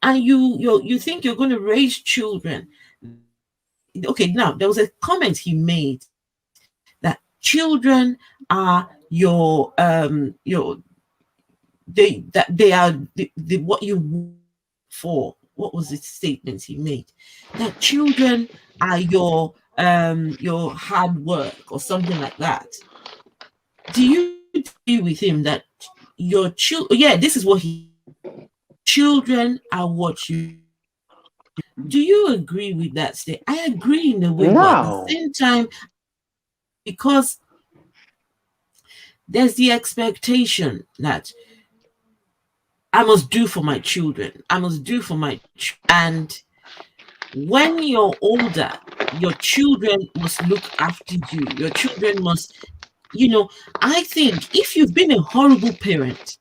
and you think you're going to raise children. Okay, now there was a comment he made that children are they are the what you want for. What was the statement he made? That children are your hard work or something like that. Do you agree with him that your children? Yeah, this is what children are what you. Do you agree with that statement? I agree in a way, but at the same time, because there's the expectation that I must do for my children. I must do for my and when you're older, your children must look after you. Your children must, I think if you've been a horrible parent,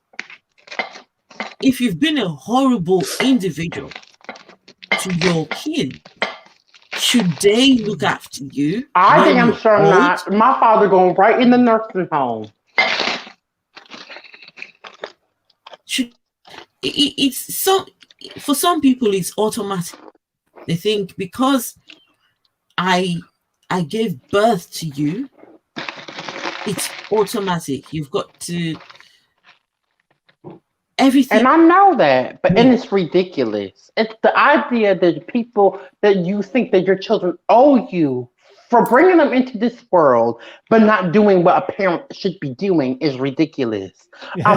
if you've been a horrible individual to your kid, should they look after you? I think I'm sure not. My father going right in the nursing home. It's so for some people it's automatic. They think because I gave birth to you, it's automatic. You've got to everything. And I know that, but and it's ridiculous. It's the idea that people that you think that your children owe you for bringing them into this world, but not doing what a parent should be doing is ridiculous. Yeah.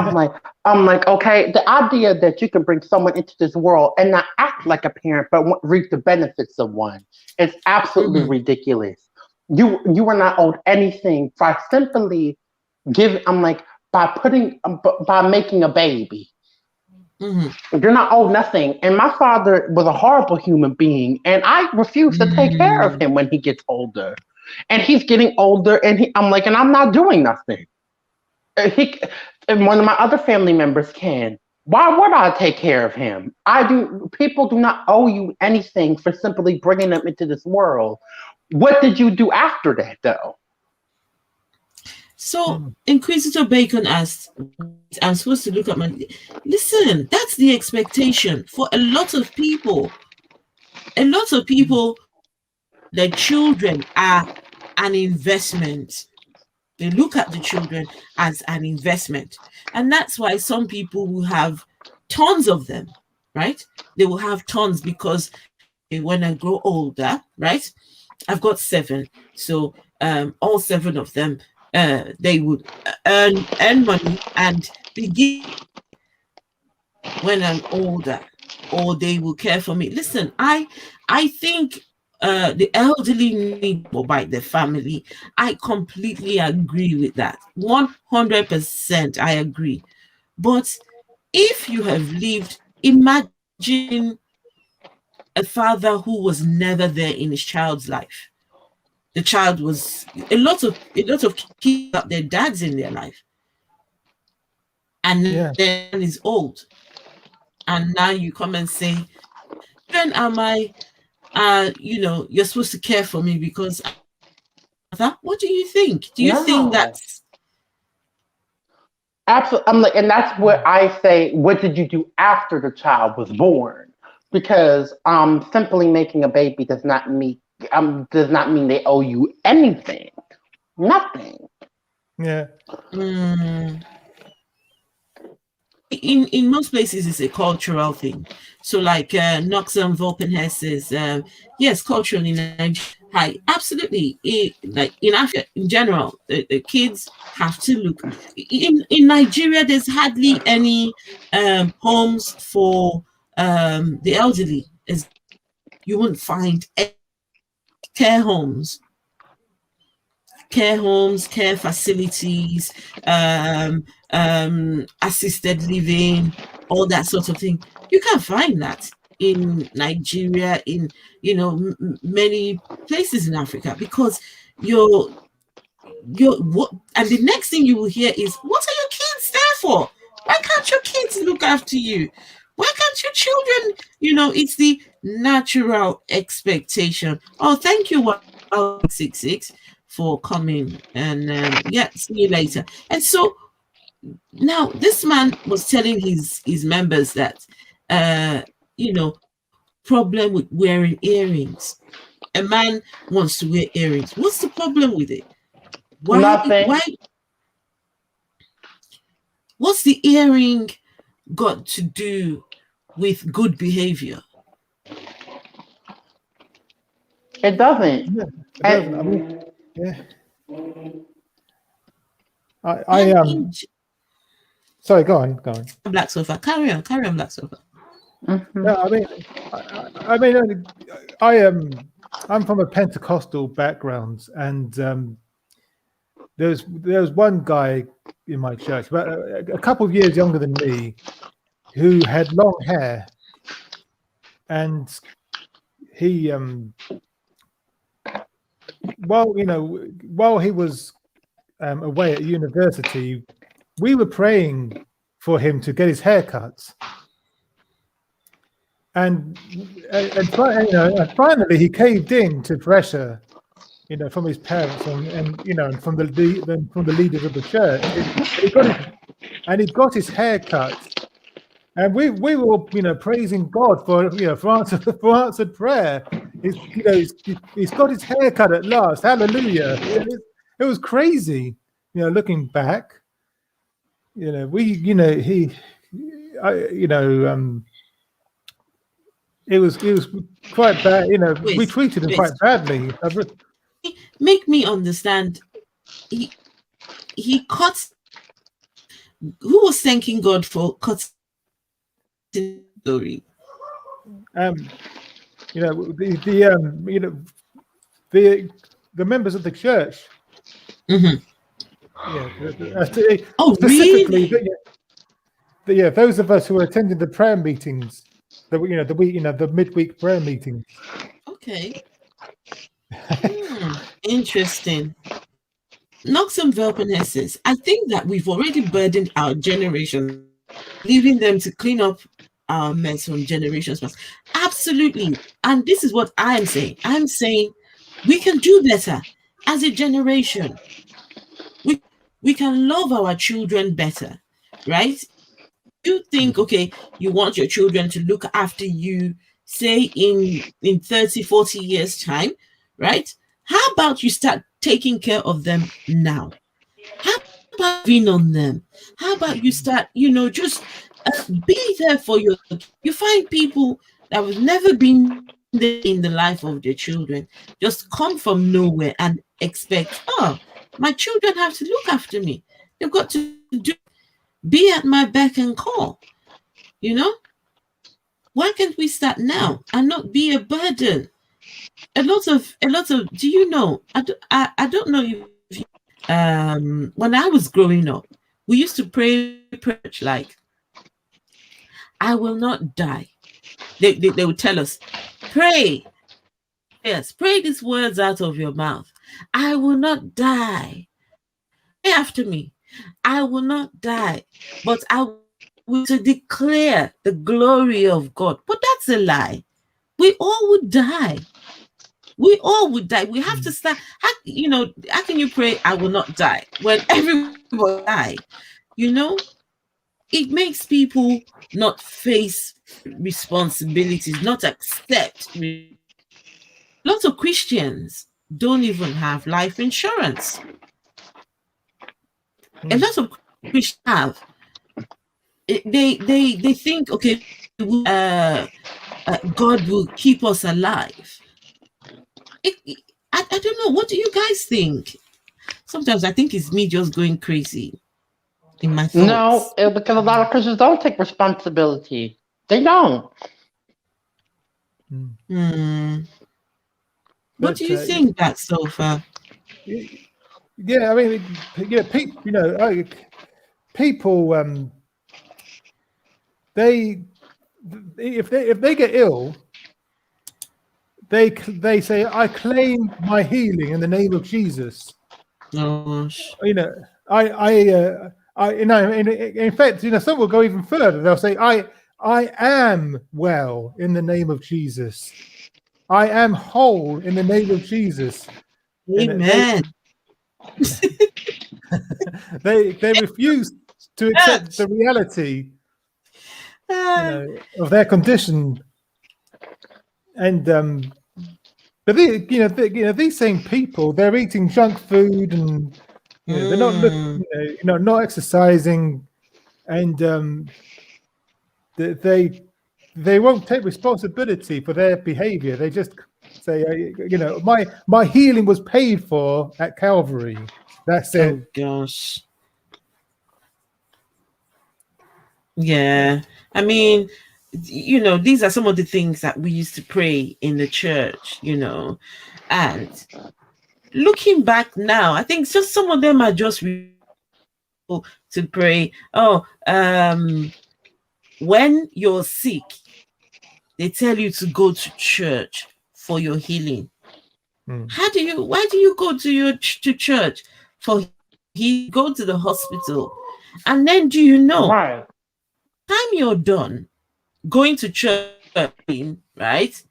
I'm like, okay, the idea that you can bring someone into this world and not act like a parent, but reap the benefits of one, is absolutely ridiculous. You are not owed anything by simply by making a baby. You're not owed nothing. And my father was a horrible human being, and I refuse to take care of Mm. him when he gets older. And he's getting older, and I'm like, and I'm not doing nothing. He and one of my other family members can. Why would I take care of him? I do. People do not owe you anything for simply bringing them into this world. What did you do after that, though? So Inquisitor Bacon asked, I'm supposed to look at my. Listen, that's the expectation for a lot of people. A lot of people, their children are an investment. They look at the children as an investment. And that's why some people will have tons of them, right? They will have tons because when I grow older, right? I've got 7. So all 7 of them, they would earn money and begin when I'm older, or they will care for me. Listen, I think the elderly need to provide their family. I completely agree with that. 100% I agree. But if you have lived, imagine a father who was never there in his child's life. The child was a lot of kids got their dads in their life, and then is old, and now you come and say, when am I? You're supposed to care for me because that. What do you think? Do you think No. that's Absolutely. I'm like, and that's what I say. What did you do after the child was born? Because simply making a baby does not mean they owe you anything. Nothing. Yeah. in most places it's a cultural thing. So like Noxon Volpenhair says, yes, culturally Nigeria, absolutely. Like in Africa in general, the kids have to look. In Nigeria, there's hardly any homes for the elderly. You won't find any care homes, care facilities, assisted living, all that sort of thing. You can't find that in Nigeria, in many places in Africa, because what, and the next thing you will hear is, what are your kids there for? Why can't your kids look after you? Why can't your children? It's the natural expectation. Oh, thank you, 166, for coming, and see you later. And so now this man was telling his members that problem with wearing earrings. A man wants to wear earrings. What's the problem with it? Nothing. What's the earring got to do with good behavior? It doesn't. Yeah, it doesn't. I mean, yeah. I sorry, go on. Black Sofa. Carry on, Black Sofa. Mm-hmm. No, I'm from a Pentecostal background, and there's one guy in my church, about a couple of years younger than me, who had long hair, and he while he was away at university, we were praying for him to get his hair cut. And finally he caved in to pressure, from his parents and from the leaders of the church. He got his hair cut, and we were all, praising God for answered prayer. He's got his hair cut at last. Hallelujah! It was crazy, looking back. It was quite bad. We treated him quite badly. Make me understand. He cut. Who was thanking God for cutting glory? The members of the church. Mm-hmm. Yeah. Oh, Specifically, really? those of us who attended the prayer meetings, the midweek prayer meetings. Okay. Interesting. Noxum Velpenensis. I think that we've already burdened our generation, leaving them to clean up our mess from generations past. Absolutely. And this is what I'm saying. I'm saying we can do better as a generation. We can love our children better, right? You think, okay, you want your children to look after you, say in 30, 40 years time, right? How about you start taking care of them now? How about being on them? How about you start, just be there for your. You find people that have never been there in the life of their children just come from nowhere and expect, oh, my children have to look after me. They've got to be at my beck and call. Why can't we start now and not be a burden? A lot of. Do you know? I don't know if you, when I was growing up, we used to pray like, I will not die. They would tell us, pray. Yes, pray these words out of your mouth. I will not die. Pray after me. I will not die, but I will to declare the glory of God. But that's a lie. We all would die. We all would die. We have to start. How can you pray, I will not die, when everybody will die? It makes people not face responsibilities, not accept. Lots of Christians don't even have life insurance. A lot of Christians have. They think, okay, God will keep us alive. I don't know. What do you guys think? Sometimes I think it's me just going crazy in my thoughts. No, because a lot of Christians don't take responsibility. They don't. What do you think, that so far? Yeah, I mean, people, if they get ill, they say, I claim my healing in the name of Jesus. Gosh. In fact, some will go even further. They'll say, I am well in the name of Jesus. I am whole in the name of Jesus. Amen. They refuse to accept the reality of their condition. And but these same people, they're eating junk food, and they're not not exercising, and they won't take responsibility for their behavior. They just say, my healing was paid for at Calvary. That's it. Oh gosh. Yeah. I mean, these are some of the things that we used to pray in the church, and looking back now, I think just some of them are just to pray. When you're sick, they tell you to go to church for your healing. Why do you go to church for healing? Go to the hospital, and then do you know, Right. time you're done going to church, right?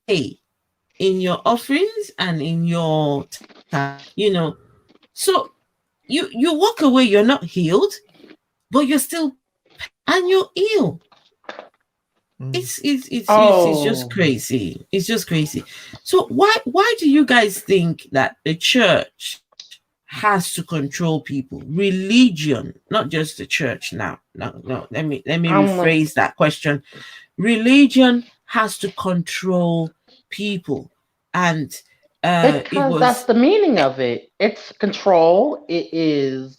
Hey, in your offerings and in your so you walk away, you're not healed, but you're still, and you're ill. It's just crazy. It's just crazy. So why do you guys think that the church has to control people? Religion, not just the church. Now, no. Let me rephrase that question. Religion has to control people, and because that's the meaning of it. It's control. It is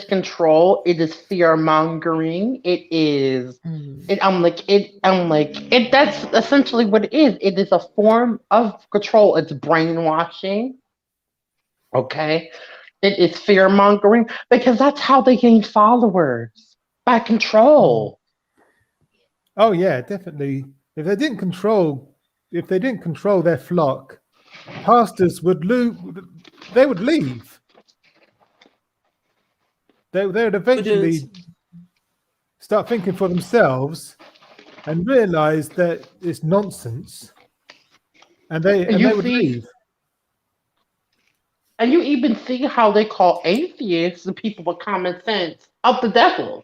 control. It is fear mongering. It is. I'm like. That's essentially what it is. It is a form of control. It's brainwashing. Okay. It is fear mongering because that's how they gain followers, by control. Oh yeah, definitely. If they didn't control their flock, pastors would lose. They would leave. They would eventually start thinking for themselves and realize that it's nonsense, and they would leave. And you even see how they call atheists the people with common sense of the devil.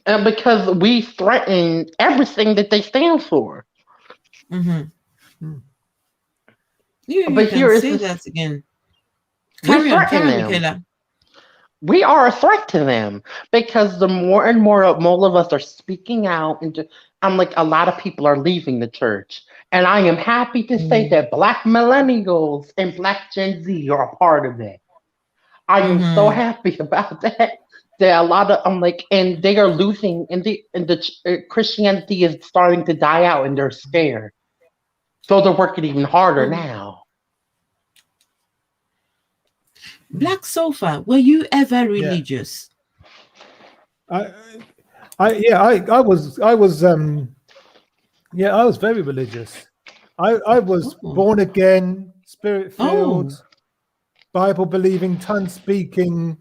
And because we threaten everything that they stand for. Mm-hmm. You But can here say is that again. we Carry on, threaten them. Michaela. We are a threat to them because the more and more of us are speaking out, and I'm like, a lot of people are leaving the church. And I am happy to say that Black millennials and Black Gen Z are a part of that. I am so happy about that. That a lot of and they are losing, and the Christianity is starting to die out, and they're scared, so they're working even harder now. Black Sofa, were you ever religious? I was very religious. I was born again, spirit filled, Bible believing, tongue speaking.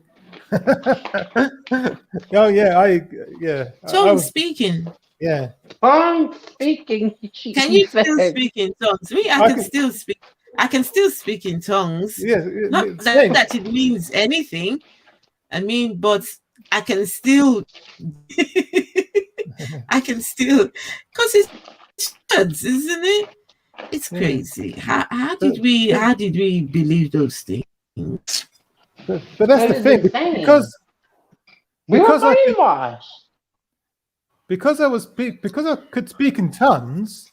Tongue speaking. Yeah. Tongue speaking. Can you still speak in tongues? I can still speak. I can still speak in tongues. Yeah, not that it means anything. I mean, but I can still. I can still, because it's words, isn't it? It's crazy. How did we believe those things? But that's the thing, because I could speak in tongues.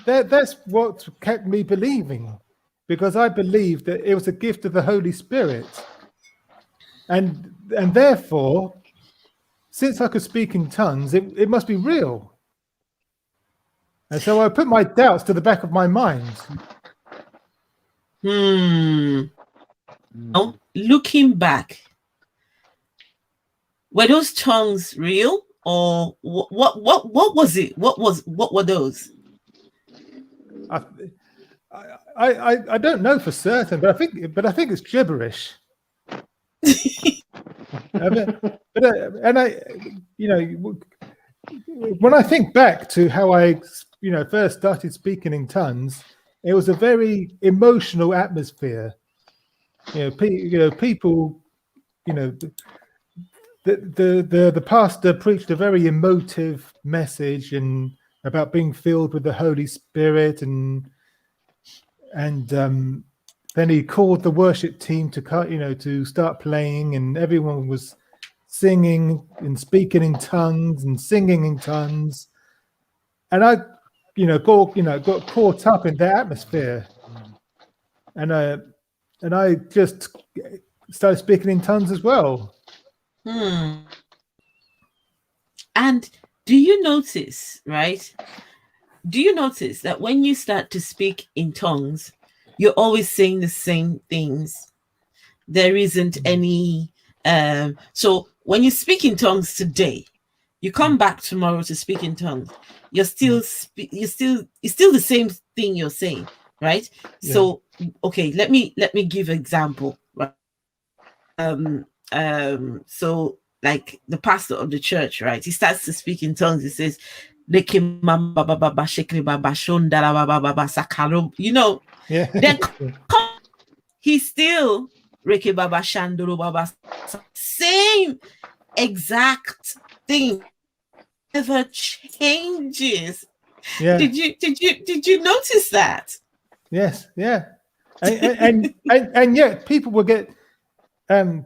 That's what kept me believing, because I believed that it was a gift of the Holy Spirit, and therefore, since I could speak in tongues, it must be real. And so I put my doubts to the back of my mind. Oh, looking back, were those tongues real, or what was it? What were those? I don't know for certain, but I think it's gibberish. When I think back to how I first started speaking in tongues, it was a very emotional atmosphere. People, the pastor preached a very emotive message and about being filled with the Holy Spirit, and then he called the worship team to start playing, and everyone was singing and speaking in tongues and singing in tongues, and I got caught up in the atmosphere, and I just started speaking in tongues as well. And do you notice that when you start to speak in tongues, you're always saying the same things? There isn't any so when you speak in tongues today, you come back tomorrow to speak in tongues, it's still the same thing you're saying, right? Yeah. So okay, let me give an example, right? So like the pastor of the church, right? He starts to speak in tongues. He says, then he's still same exact thing, never changes. Yeah. Did you notice that? Yes, yeah. And yet people will get in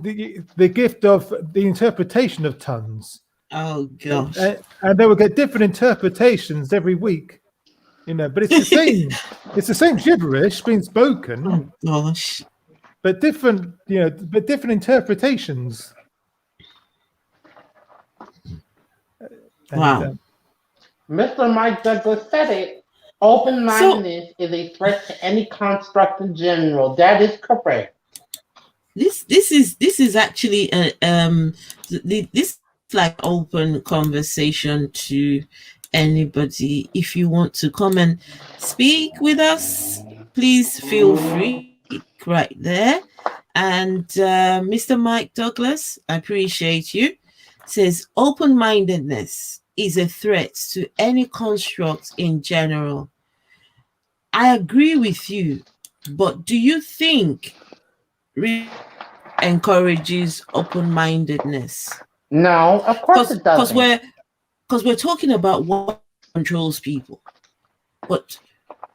the gift of the interpretation of tongues. Oh gosh. And they will get different interpretations every week, but it's the same. It's the same gibberish being spoken. Oh gosh. But different interpretations. Wow. Mr. Mike Douglas said it. So Open-mindedness is a threat to any construct in general. That is correct. this is actually a this like open conversation to anybody. If you want to come and speak with us, please feel free right there. And Mr. Mike Douglas, I appreciate you, says open-mindedness is a threat to any construct in general. I agree with you, but do you think encourages open-mindedness? No, of course it Because doesn't. we're talking about what controls people. But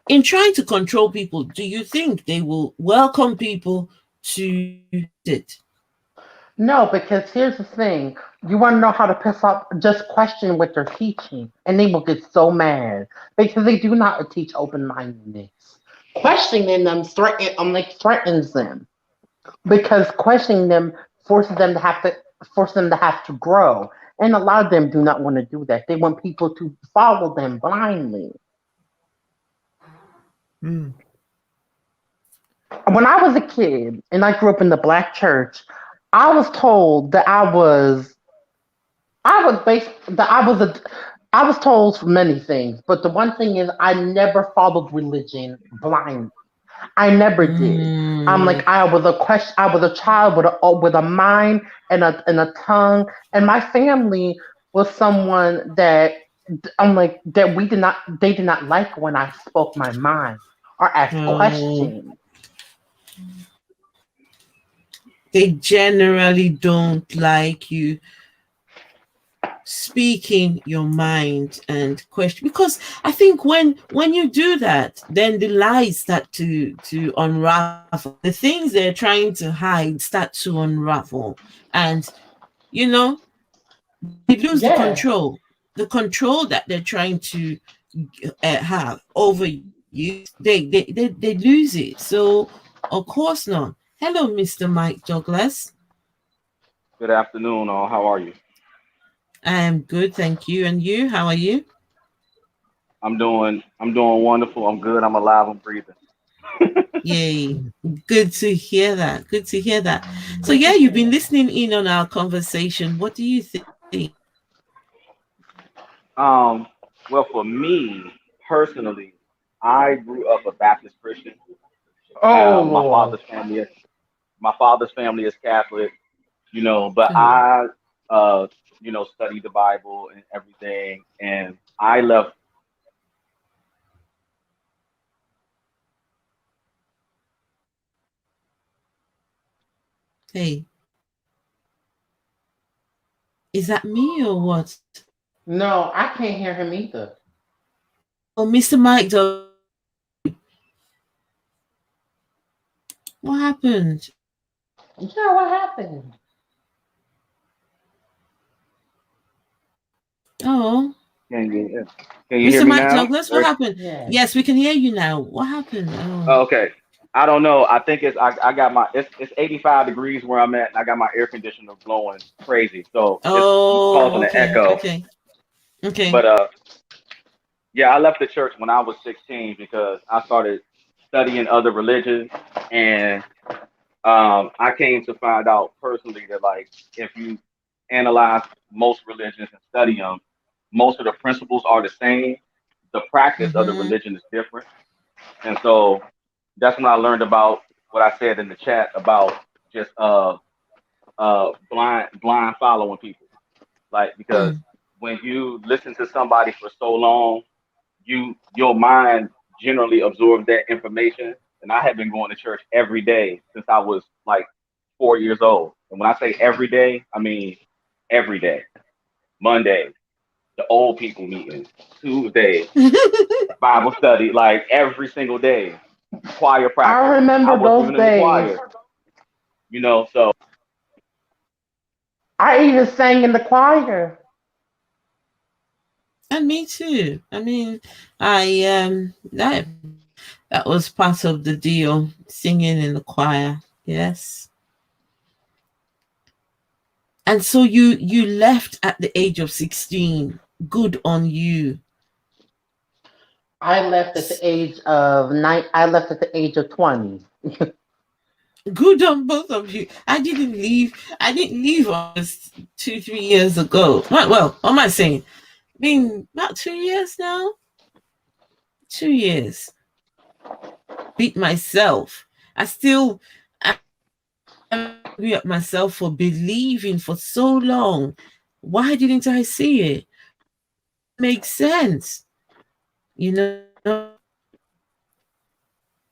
in trying to control people, do you think they will welcome people to it? No, because here's the thing. You want to know how to piss off? Just question what they're teaching, and they will get so mad because they do not teach open-mindedness. Questioning them threatens them because questioning them forces them to have to grow, and a lot of them do not want to do that. They want people to follow them blindly. Mm. When I was a kid and I grew up in the black church, I was told that I was based that I was told many things, but the one thing is I never followed religion blind. I never did. I'm Mm, like I was a child with a mind and a tongue, and my family was someone that I'm like that we did not they did not like when I spoke my mind or asked oh, questions. they generally don't like you speaking your mind and question, because I think when you do that, then the lies start to unravel. The things they're trying to hide start to unravel, and you know they lose Yeah. the control that they're trying to have over you. They lose it. So of course not. Hello, Mr. Mike Douglas. Good afternoon, all. How are you? I am good, thank you. And you, how are you? I'm doing wonderful. I'm good. I'm alive. I'm breathing. Yay. Good to hear that. Good to hear that. So, Good to yeah, you've hear been that. listening in on our conversation. What do you think? Um, well, for me personally, I grew up a Baptist Christian. Oh My Lord. father's family is Catholic, but Oh, I studied the Bible and everything, and I left. hey, is that me or what? No, I can't hear him either. Oh, Mr. Mike, what happened? Yeah, what happened? Oh, Can you hear Mr. me Mike now? Douglas, what happened? Yes. Yes, we can hear you now. What happened? Oh, Oh, okay. I don't know. I think I got my it's 85 degrees where I'm at, and I got my air conditioner blowing crazy, so it's causing oh, an okay, echo. okay, okay. But yeah, I left the church when I was 16 because I started studying other religions, and I came to find out personally that like if you analyze most religions and study them, most of the principles are the same. The practice of the Mm-hmm. religion is different, and so that's when I learned about what I said in the chat about just blind following people. Like because Mm, when you listen to somebody for so long, your mind generally absorbs that information. And I have been going to church every day since I was like 4 years old. And when I say every day, I mean every day. Monday, the old people meeting. Tuesday, Bible study, like every single day. Choir I practice. I remember wasn't those even in the days. choir, so I even sang in the choir. and me too. I mean, I that was part of the deal, singing in the choir. Yes. And so you left at the age of 16. Good on you. I left at the age of nine. I left at the age of 20. Good on both of you. I didn't leave. I didn't leave almost 2, 3 years ago. Well, what am I saying? Been about 2 years now. 2 years. Beat myself. I angry at myself for believing for so long. Why didn't I see it? Makes sense. You know,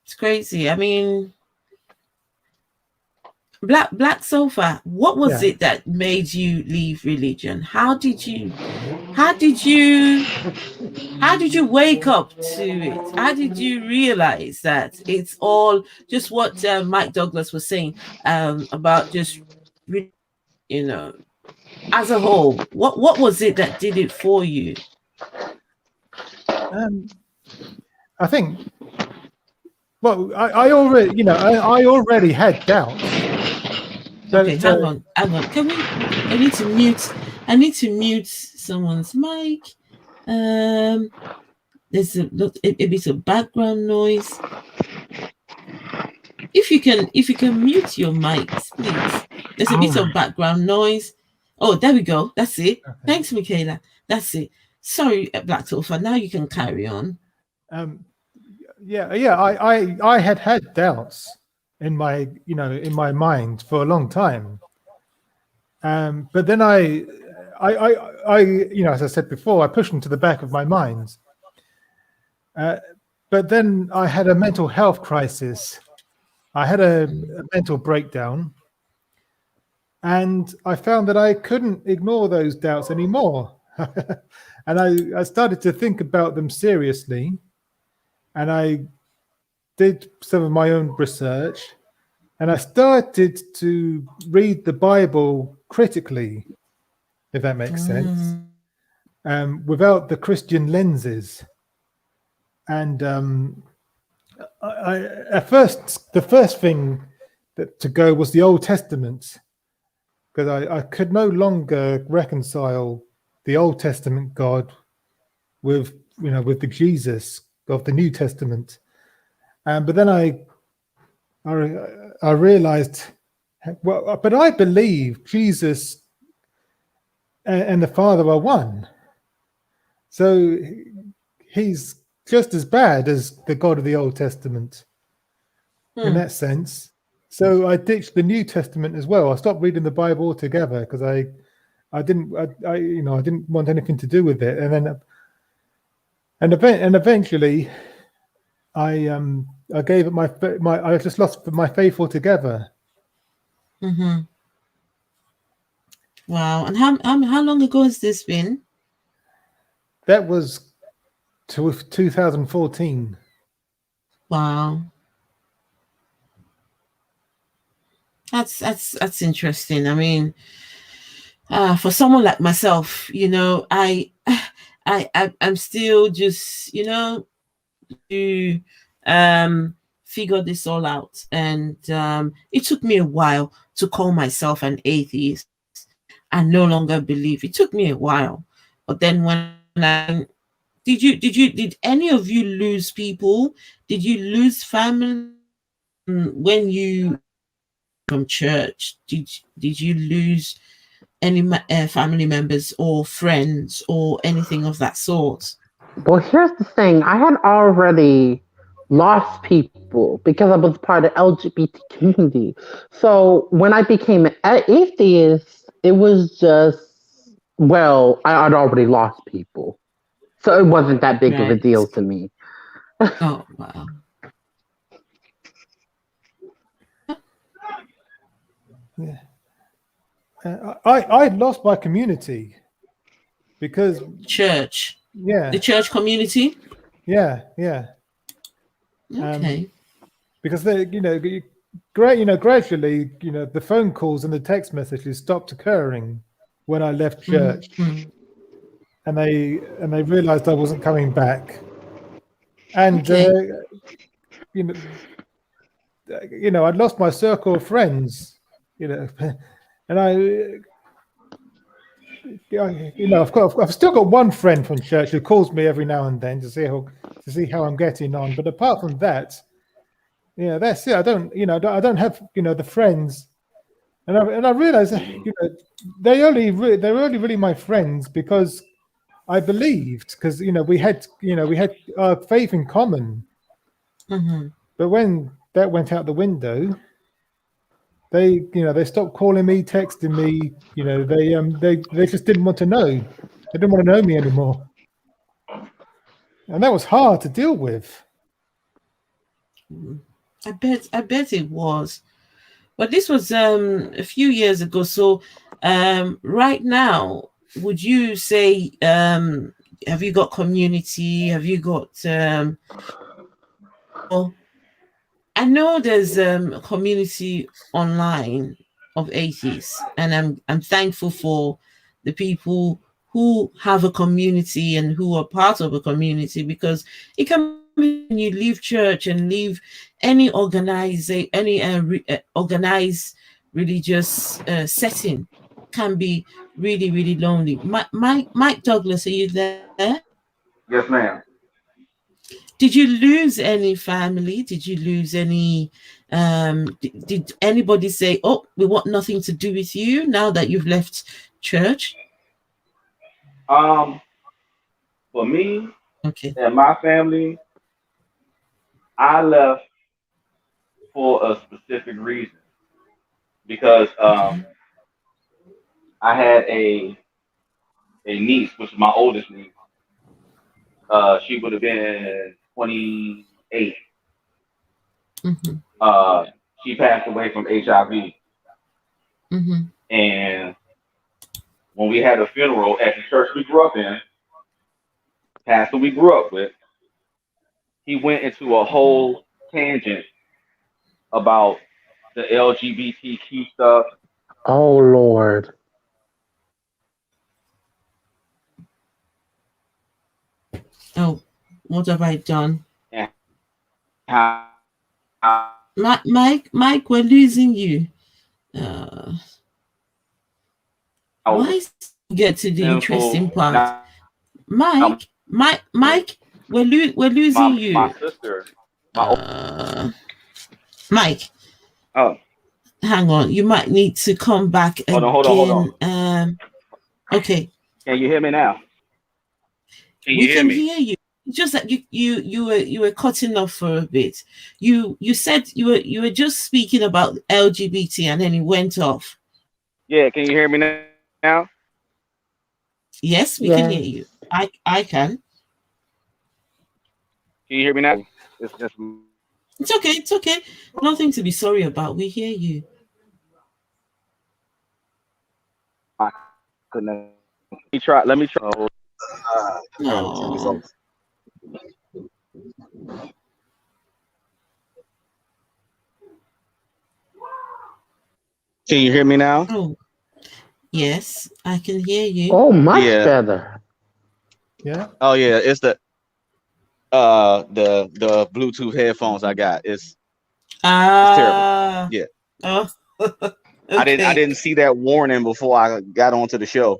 it's crazy. I mean, Black Sofa, what was Yeah. it that made you leave religion? How did you wake up to it? How did you realize that it's all just what Mike Douglas was saying about just, you know, as a whole? What was it that did it for you? I think. Well, I already, I already had doubts. Okay, hang on. Can we? I need to mute. I need to mute someone's mic. There's a bit of background noise. If you can mute your mics, please. There's a bit of background noise. Oh, there we go. That's it. Okay. Thanks, Michaela. That's it. Sorry, Black Sofa. Now you can carry on. I had doubts in my mind for a long time. But then I as I said before, I pushed them to the back of my mind. But then I had a mental health crisis. I had a mental breakdown, and I found that I couldn't ignore those doubts anymore. And I started to think about them seriously, and I did some of my own research, and I started to read the Bible critically, if that makes sense, without the Christian lenses. And the first thing to go was the Old Testament, because I could no longer reconcile the Old Testament God with the Jesus of the New Testament. But then I realized, well, but I believe Jesus and the Father are one. So he's just as bad as the God of the Old Testament in that sense. So I ditched the New Testament as well. I stopped reading the Bible altogether because I didn't want anything to do with it. And eventually I gave it I just lost my faith altogether. Mm-hmm. Wow. And how long ago has this been? That was 2014. Wow. That's interesting. I mean, for someone like myself, I'm still just, to figure this all out. And it took me a while to call myself an atheist and no longer believe. It took me a while. But then did any of you lose people? Did you lose family when you from church? Did you lose any family members or friends or anything of that sort? Well, here's the thing. I had already lost people because I was part of the LGBT community. So when I became an atheist, it was just, well, I had already lost people. So it wasn't that big of a Right. deal to me. Oh, wow. Yeah. I lost my community because Church. yeah, The church community? yeah. Okay. Because gradually, the phone calls and the text messages stopped occurring when I left church, and they realized I wasn't coming back, and Okay. I'd lost my circle of friends, and I've still got one friend from church who calls me every now and then to see how I'm getting on. But apart from that, yeah, that's it. I don't have the friends, and I realize that they're only really my friends because I believed, because we had faith in common. Mm-hmm. But when that went out the window, they stopped calling me, texting me. They just didn't want to know. They didn't want to know me anymore, and that was hard to deal with. I bet it was. But this was a few years ago. So right now, would you say have you got community? Have you got well, I know there's a community online of atheists, and I'm thankful for the people who have a community and who are part of a community, because it can be when you leave church and leave any organized religious setting, can be really, really lonely. Mike Douglas, are you there? Yes, ma'am. Did you lose any family? Did you lose any? Did anybody say, "Oh, we want nothing to do with you" now that you've left church? Um, for me Okay. and my family, I left for a specific reason because Okay. I had a niece, which is my oldest niece. She would have been 28. Mm-hmm. She passed away from HIV, Mm-hmm. and when we had a funeral at the church we grew up in, pastor we grew up with, he went into a whole tangent about the LGBTQ stuff. Oh Lord. Oh, what have I done? And how Mike, we're losing you. I Why was is get to the sinful. interesting part? Now, Mike, we're losing my you. sister, Uh, Mike, oh, hang on. You might need to come back hold on. again. Okay, Can you hear me now? Can you we hear can me? hear you. Just that you were cutting off for a bit. You said you were just speaking about LGBT and then it went off. Yeah, can you hear me now? Yes, we can hear Yes. you. I can. Can you hear me now? It's just It's okay. It's okay. Nothing to be sorry about. We hear you. my connection. Let me try. No. Can you hear me now? Oh, yes, I can hear you. Oh, much Yeah. better. Yeah. Oh yeah, it's the Bluetooth headphones I got. It's terrible. Yeah. Oh, I okay. didn't see that warning before I got onto the show.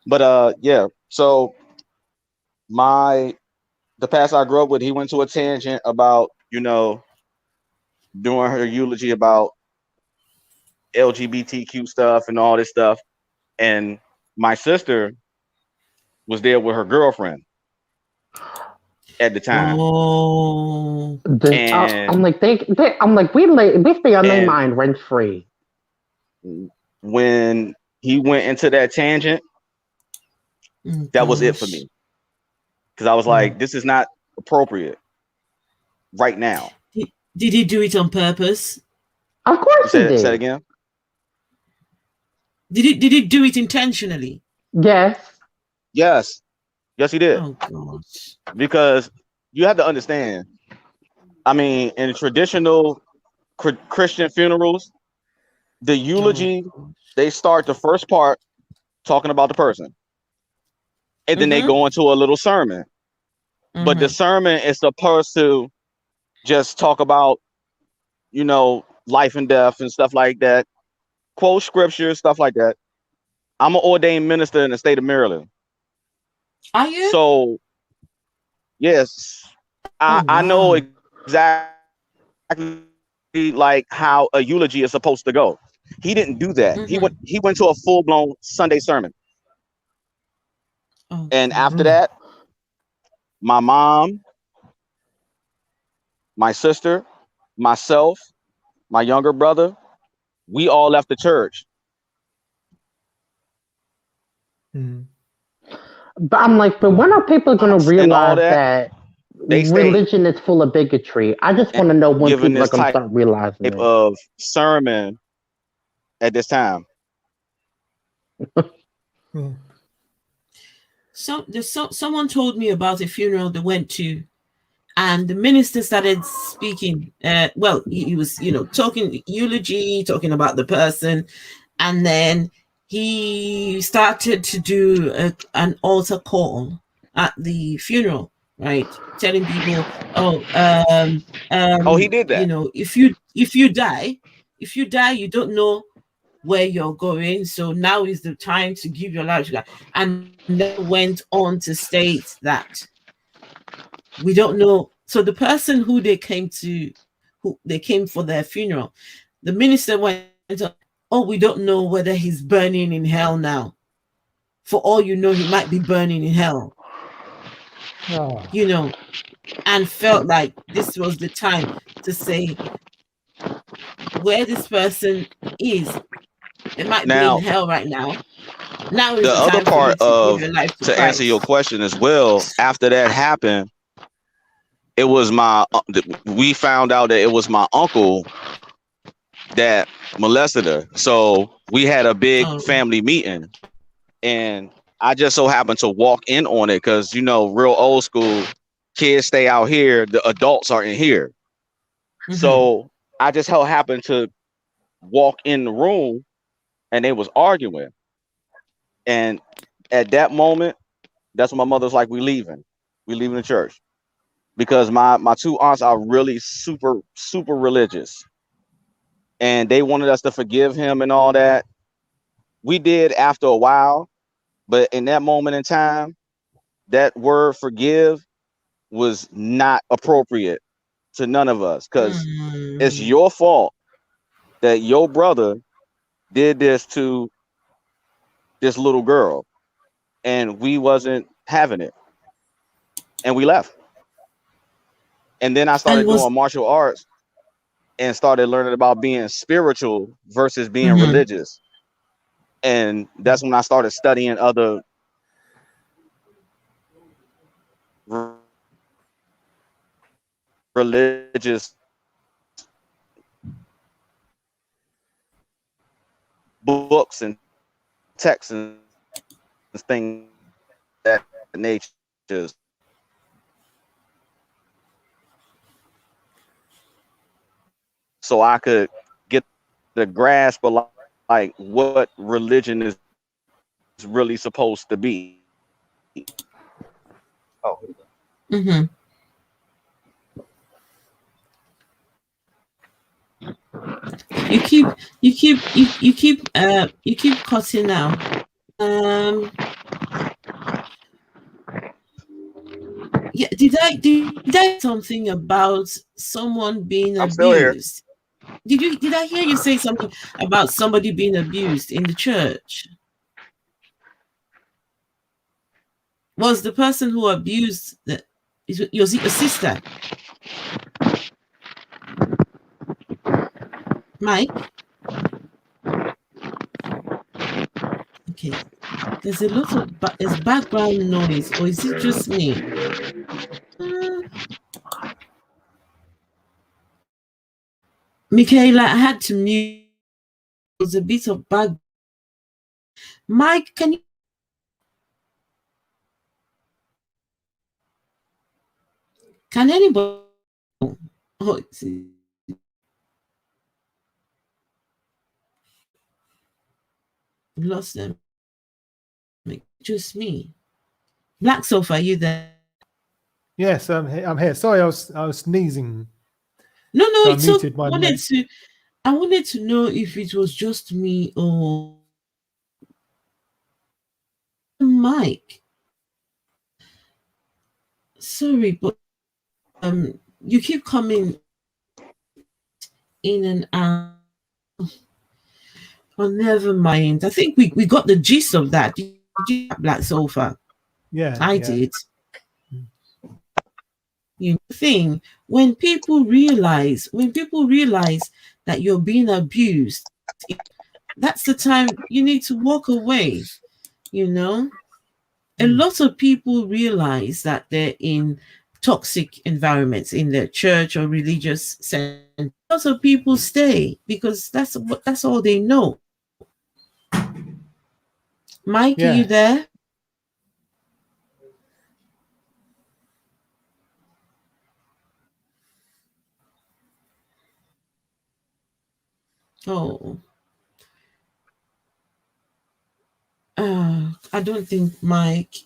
But yeah. So the pastor I grew up with, he went to a tangent about, doing her eulogy about LGBTQ stuff and all this stuff. And my sister was there with her girlfriend at the time. Oh. And I'm like we stay on their mind rent free. When he went into that tangent, that was it for me. Because I was like, this is not appropriate right now. Did he do it on purpose? Of course he did. Say it again. Did he do it intentionally? Yes. Yes, he did. Oh gosh. Because you have to understand, I mean, in traditional Christian funerals, the eulogy, they start the first part talking about the person. And then they go into a little sermon. But the sermon is supposed to just talk about, life and death and stuff like that. quote scripture, stuff like that. I'm an ordained minister in the state of Maryland. Are you? So yes, Oh I know wow. exactly like how a eulogy is supposed to go. He didn't do that. Mm-hmm. He went to a full blown Sunday sermon. And Okay. after that, my mom, my sister, myself, my younger brother, we all left the church. But I'm like, but when are people going to And all realize that, that they stayed religion is full of bigotry? I just want to know when giving people are this going to type start realizing it. of sermon at this time. Someone told me about a funeral they went to, and the minister started speaking. Well, he was, talking eulogy, talking about the person, and then he started to do an altar call at the funeral, right? Telling people, Oh, he did that. if you die, you don't know where you're going. So now is the time to give your life to God. And then went on to state that we don't know. So the person who they came for their funeral, the minister went on, oh, we don't know whether he's burning in hell now. For all you know, he might be burning in hell. And felt like this was the time to say where this person is. It might be in Now, hell right now. Now is the the other time for you part to give of, your life to to answer your Christ. question as well, after that happened, it was we found out that it was my uncle that molested her. So we had a big Oh. family meeting, and I just so happened to walk in on it because, real old school, kids stay out here, the adults are in here. Mm-hmm. So I just happened to walk in the room, and they was arguing. And at that moment, that's when my mother's like, we leaving the church, because my two aunts are really super, super religious, and they wanted us to forgive him and all that. We did after a while, but in that moment in time, that word forgive was not appropriate to none of us, because it's your fault that your brother did this to this little girl, and we wasn't having it, and we left. And then I started doing martial arts and started learning about being spiritual versus being religious. And that's when I started studying other religious books and texts and things that nature, so I could get the grasp of like what religion is really supposed to be. Oh. Mm-hmm. You keep cutting out. Yeah, did I something about someone being I'm still here. abused? Did I hear you say something about somebody being abused in the church? Was the person who abused was it your sister? Mike? Okay. There's a lot of there's background noise, or is it just me? Michaela, I had to mute. There was a bit of back. Mike, can you? Can anybody? Oh, lost them. Just me. Black Sofa, are you there? Yes, I'm here. Sorry, I was sneezing. No, So I it's so muted my mic. I wanted to know if it was just me or Mike. Sorry, but you keep coming in and out. Oh, never mind. I think we got the gist of that. Did you Black Sofa? Yeah, I yeah. did. You thing when people realize that you're being abused, that's the time you need to walk away. You know, a lot of people realize that they're in toxic environments in their church or religious center. Lots of people stay because that's all they know. Mike, are you Yeah. there? Oh, I don't think Mike. I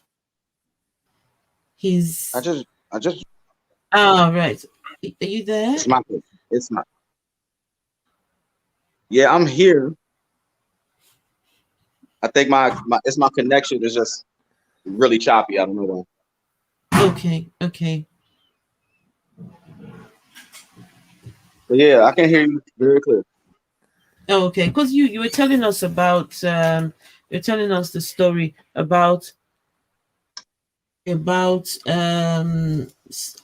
He's just, I just, right. Are you there? it's my, it's my, yeah, I'm here. I think it's my connection is just really choppy. I don't know why. Okay, okay. But yeah, I can hear you very clear. Oh, okay, because you were telling us about you're telling us the story about and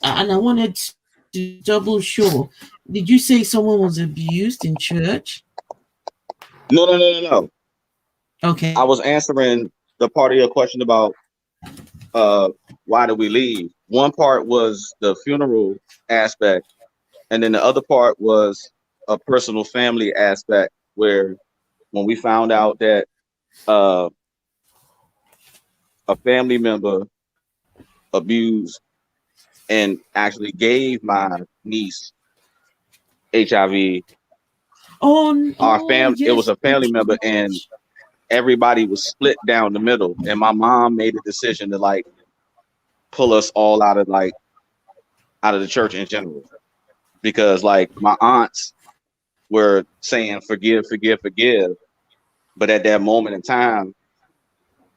I wanted to double sure. Did you say someone was abused in church? No, no, no, no, no. I Okay. was answering the part of your question about uh why did we leave. One part was the funeral aspect, and then the other part was a personal family aspect where when we found out that uh a family member abused and actually gave my niece HIV. Our Oh, it was yes. a family member, and everybody was split down the middle. And my mom made a decision to like pull us all out of the church in general because like my aunts were saying forgive, forgive, forgive, but at that moment in time,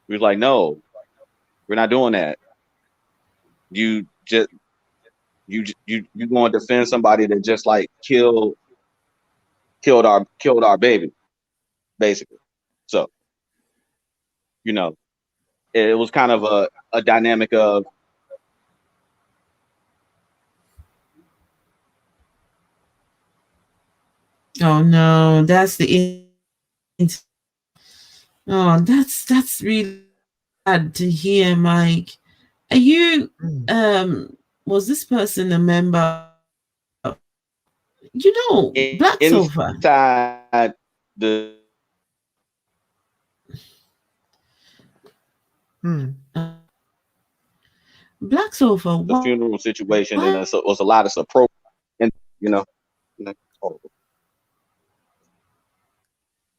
we was like, no, we're not doing that. You just you going to defend somebody that just like killed our baby basically. So you know, it was kind of a dynamic of Oh no, that's the oh that's really bad to hear, Mike. Are you was this person a member? You know, Black Sofa. inside Hmm. Black Sofa. the funeral situation, and Why it was a lot of support, and you know, oh,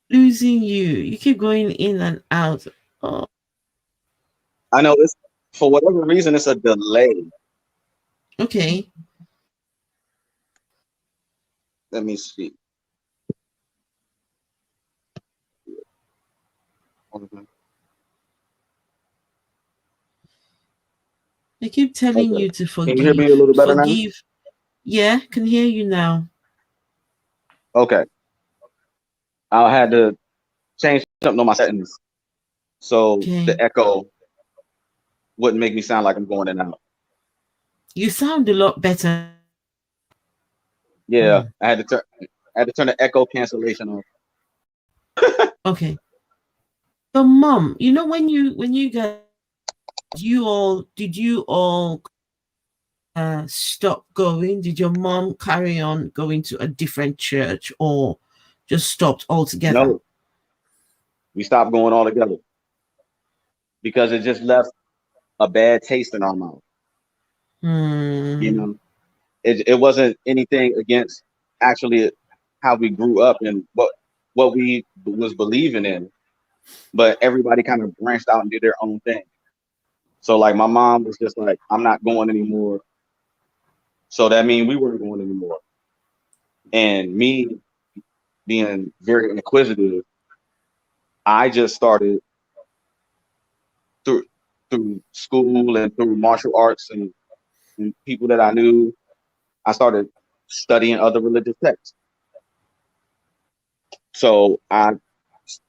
losing you? You keep going in and out. Oh, I know it's for whatever reason it's a delay. okay. Let me see. Okay. I keep telling you to Can you hear me forgive. a little better now? Forgive. Yeah, can hear you now. Okay. I had to change something on my settings so Okay. the echo wouldn't make me sound like I'm going in and out. You sound a lot better. Yeah, Hmm. I had to turn the echo cancellation off. Okay. Your mom, you know when you guys did you all stop going? Did your mom carry on going to a different church or just stopped altogether? No, we stopped going all together because it just left a bad taste in our mouth. You Hmm. know, it wasn't anything against actually how we grew up and what we was believing in, but everybody kind of branched out and did their own thing. So like my mom was just like, I'm not going anymore. So that means we weren't going anymore. And me being very inquisitive, I just started through school and through martial arts and people that I knew. I started studying other religious texts. So I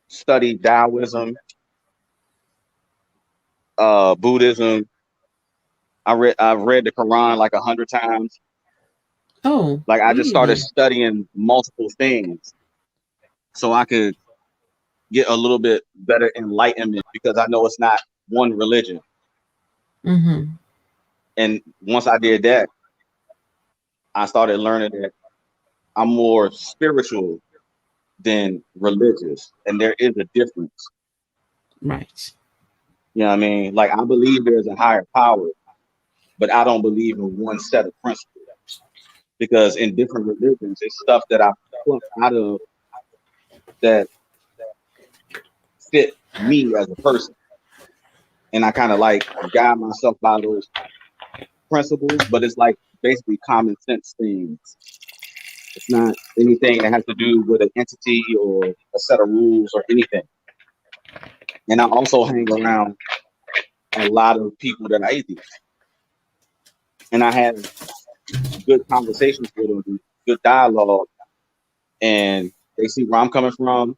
studied Taoism, Buddhism. I've read the Quran like 100 times. Oh, Like I just started really? studying multiple things so I could get a little bit better enlightenment because I know it's not one religion. Mm-hmm. And once I did that, I started learning that I'm more spiritual than religious, and there is a difference. Right. You know what I mean? Like I believe there's a higher power, but I don't believe in one set of principles because in different religions, it's stuff that I plucked out of that fit me as a person, and I kind of like guide myself by those principles. But it's like basically common sense things. It's not anything that has to do with an entity or a set of rules or anything. And I also hang around a lot of people that are atheists, and I have good conversations with them, good dialogue, and they see where I'm coming from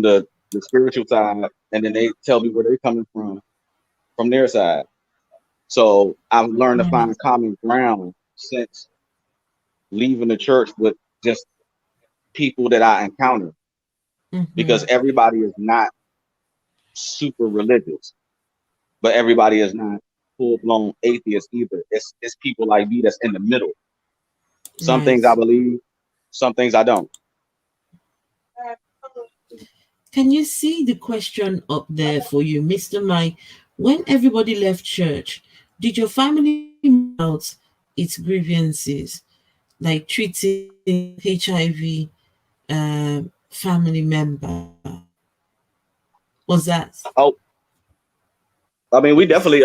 the spiritual side, and then they tell me where they're coming from their side. So I've learned to Right. find common ground since leaving the church with just people that I encounter Mm-hmm. because everybody is not super religious, but everybody is not full blown atheist either. It's people like me that's in the middle. Some things I Right. believe, some things I don't. Can you see the question up there for you, Mr. Mike? When everybody left church, did your family out its grievances, like treating HIV family member? Was that Oh, I mean, we definitely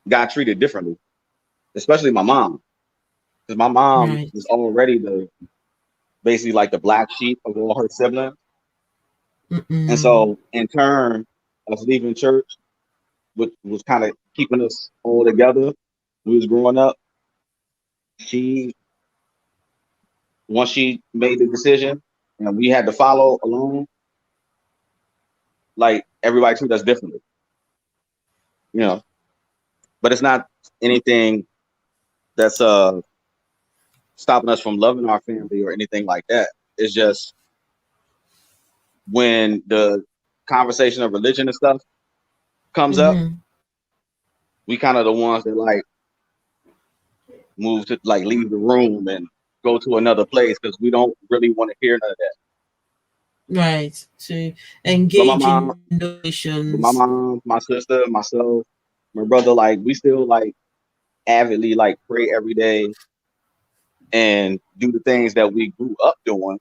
got treated differently, especially my mom, because my mom right? was already the basically like the black sheep of all her siblings, and Mm-mm. so in turn, us leaving church, which was kind of keeping us all together. When we was growing up. She once she made the decision, and we had to follow along. Like everybody treat us differently, you know. But it's not anything that's stopping us from loving our family or anything like that. It's just when the conversation of religion and stuff comes up, Mm-hmm. we kind of the ones that like move to like leave the room and go to another place because we don't really want to hear none of that. Right. To But my engage mom, in but my notions. mom, my sister, myself, my brother, like we still like avidly like pray every day and do the things that we grew up doing.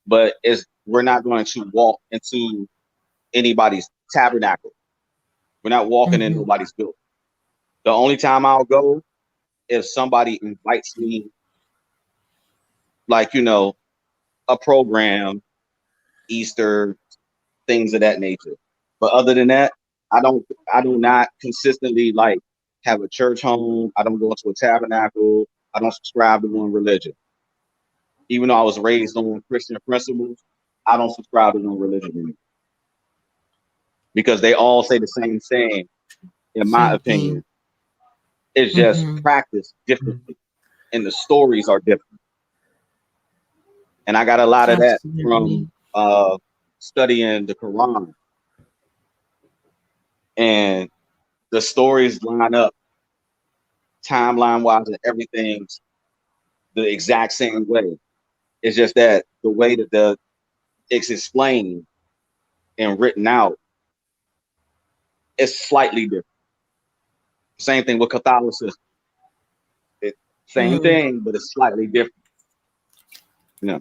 But it's we're not going to walk into anybody's tabernacle. We're not walking in Mm-hmm. nobody's building. The only time I'll go if somebody invites me, like a program, Easter, things of that nature. But other than that, I do not consistently like have a church home. I don't go to a tabernacle. I don't subscribe to one religion. Even though I was raised on Christian principles, I don't subscribe to one religion anymore because they all say the same thing. In my Same thing. opinion, it's just Mm-hmm. practiced differently, and the stories are different. And I got a lot of that Absolutely. from studying the Quran, and the stories line up timeline wise and everything's the exact same way. It's just that the way that it's explained and written out is slightly different. Same thing with Catholicism. It, same Mm. thing, but it's slightly different. You know.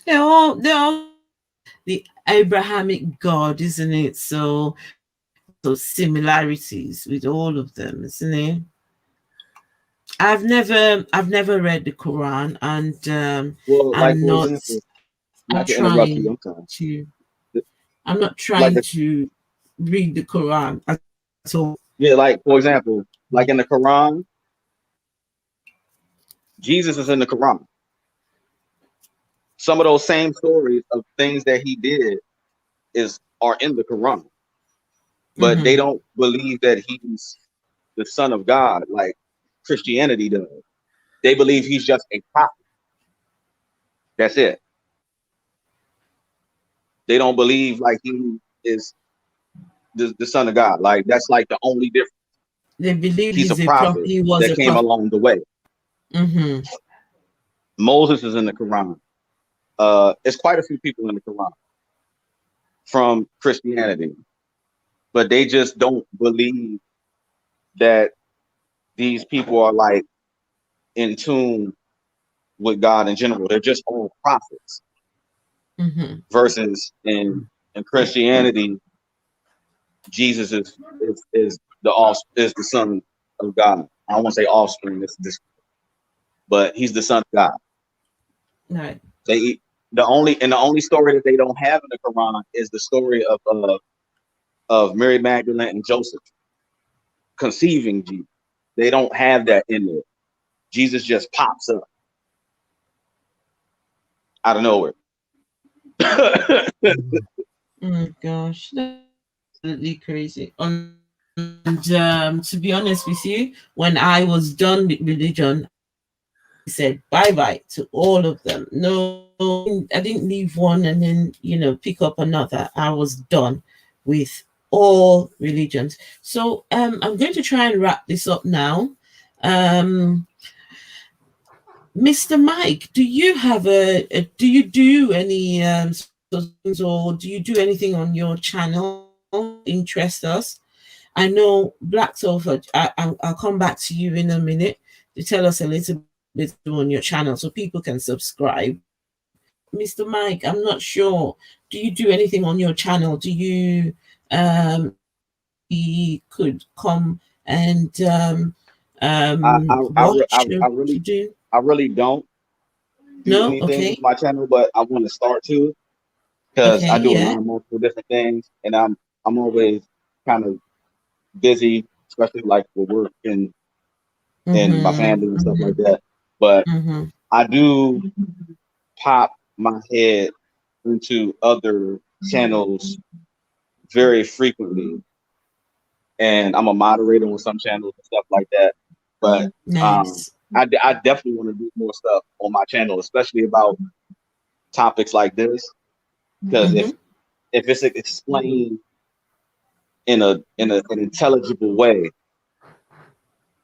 They're all the Abrahamic God, isn't it? So similarities with all of them, isn't it? I've never read the Quran, and Well, like I'm for not example, I'm not to interrupt you, trying I'm sorry. to I'm not Like trying the to read the Quran at all. Yeah, like for example, like in the Quran, Jesus is in the Quran. Some of those same stories of things that he did is are in the Quran, but they Mm-hmm. don't believe that he's the son of God like Christianity does. They believe he's just a prophet. That's it. They don't believe like he is the son of God. Like that's like the only difference. They believe He's a prophet he was that a came prophet. along the way. Mm-hmm. Moses is in the Quran. It's quite a few people in the Quran from Christianity, but they just don't believe that these people are like in tune with God in general. They're just all prophets. Mm-hmm. Versus in Christianity, Jesus is is the son of God. I don't want to say offspring, but he's the son of God. Right. They the only story that they don't have in the Quran is the story of Mary Magdalene and Joseph conceiving Jesus. They don't have that in there. Jesus just pops up out of nowhere. Oh gosh, that's absolutely crazy. And to be honest with you, when I was done with religion, I said bye bye to all of them. No, I didn't leave one and then pick up another. I was done with all religions. So I'm going to try and wrap this up now. Um, Mr. Mike, do you have do you do any sort of things, or do you do anything on your channel interest us? I know Black Sulfur, I'll come back to you in a minute to tell us a little bit on your channel so people can subscribe. Mr. Mike, I'm not sure. Do you do anything on your channel? Do you he could come and watch what you do? I really don't do No? anything with Okay. my channel, but I want to start to because Okay, I do a yeah. lot of multiple different things, and I'm always kind of busy, especially like with work and my Mm-hmm. family and stuff like Mm-hmm. that. But Mm-hmm. I do pop my head into other channels very frequently, and I'm a moderator on some channels and stuff like that. But Nice. I definitely want to do more stuff on my channel, especially about topics like this, because Mm-hmm. if it's explained in an intelligible way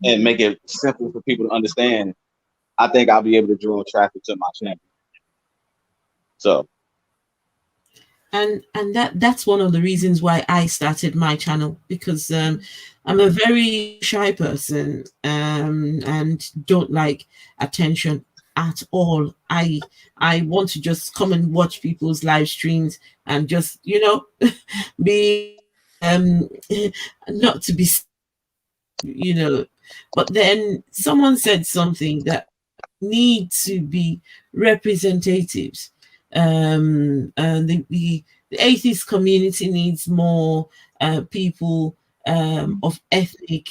and make it simple for people to understand, I think I'll be able to draw traffic to my channel. So And that's one of the reasons why I started my channel, because I'm a very shy person and don't like attention at all. I want to just come and watch people's live streams and just be not to be you know but then someone said something that need to be representatives. And the atheist community needs more people of ethnic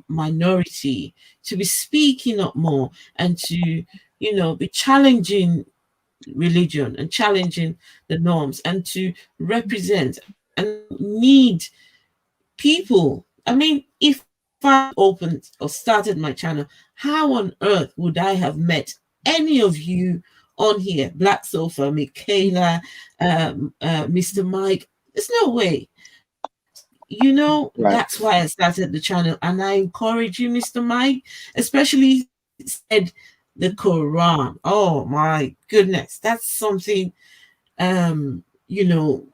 minority to be speaking up more and to be challenging religion and challenging the norms and to represent and need people. I mean, if I opened or started my channel, how on earth would I have met any of you on here? Black Sofa, Michaela, Mr. Mike. There's no way. right, That's why I started the channel. And I encourage you, Mr. Mike, especially said the Quran. Oh my goodness. That's something you know,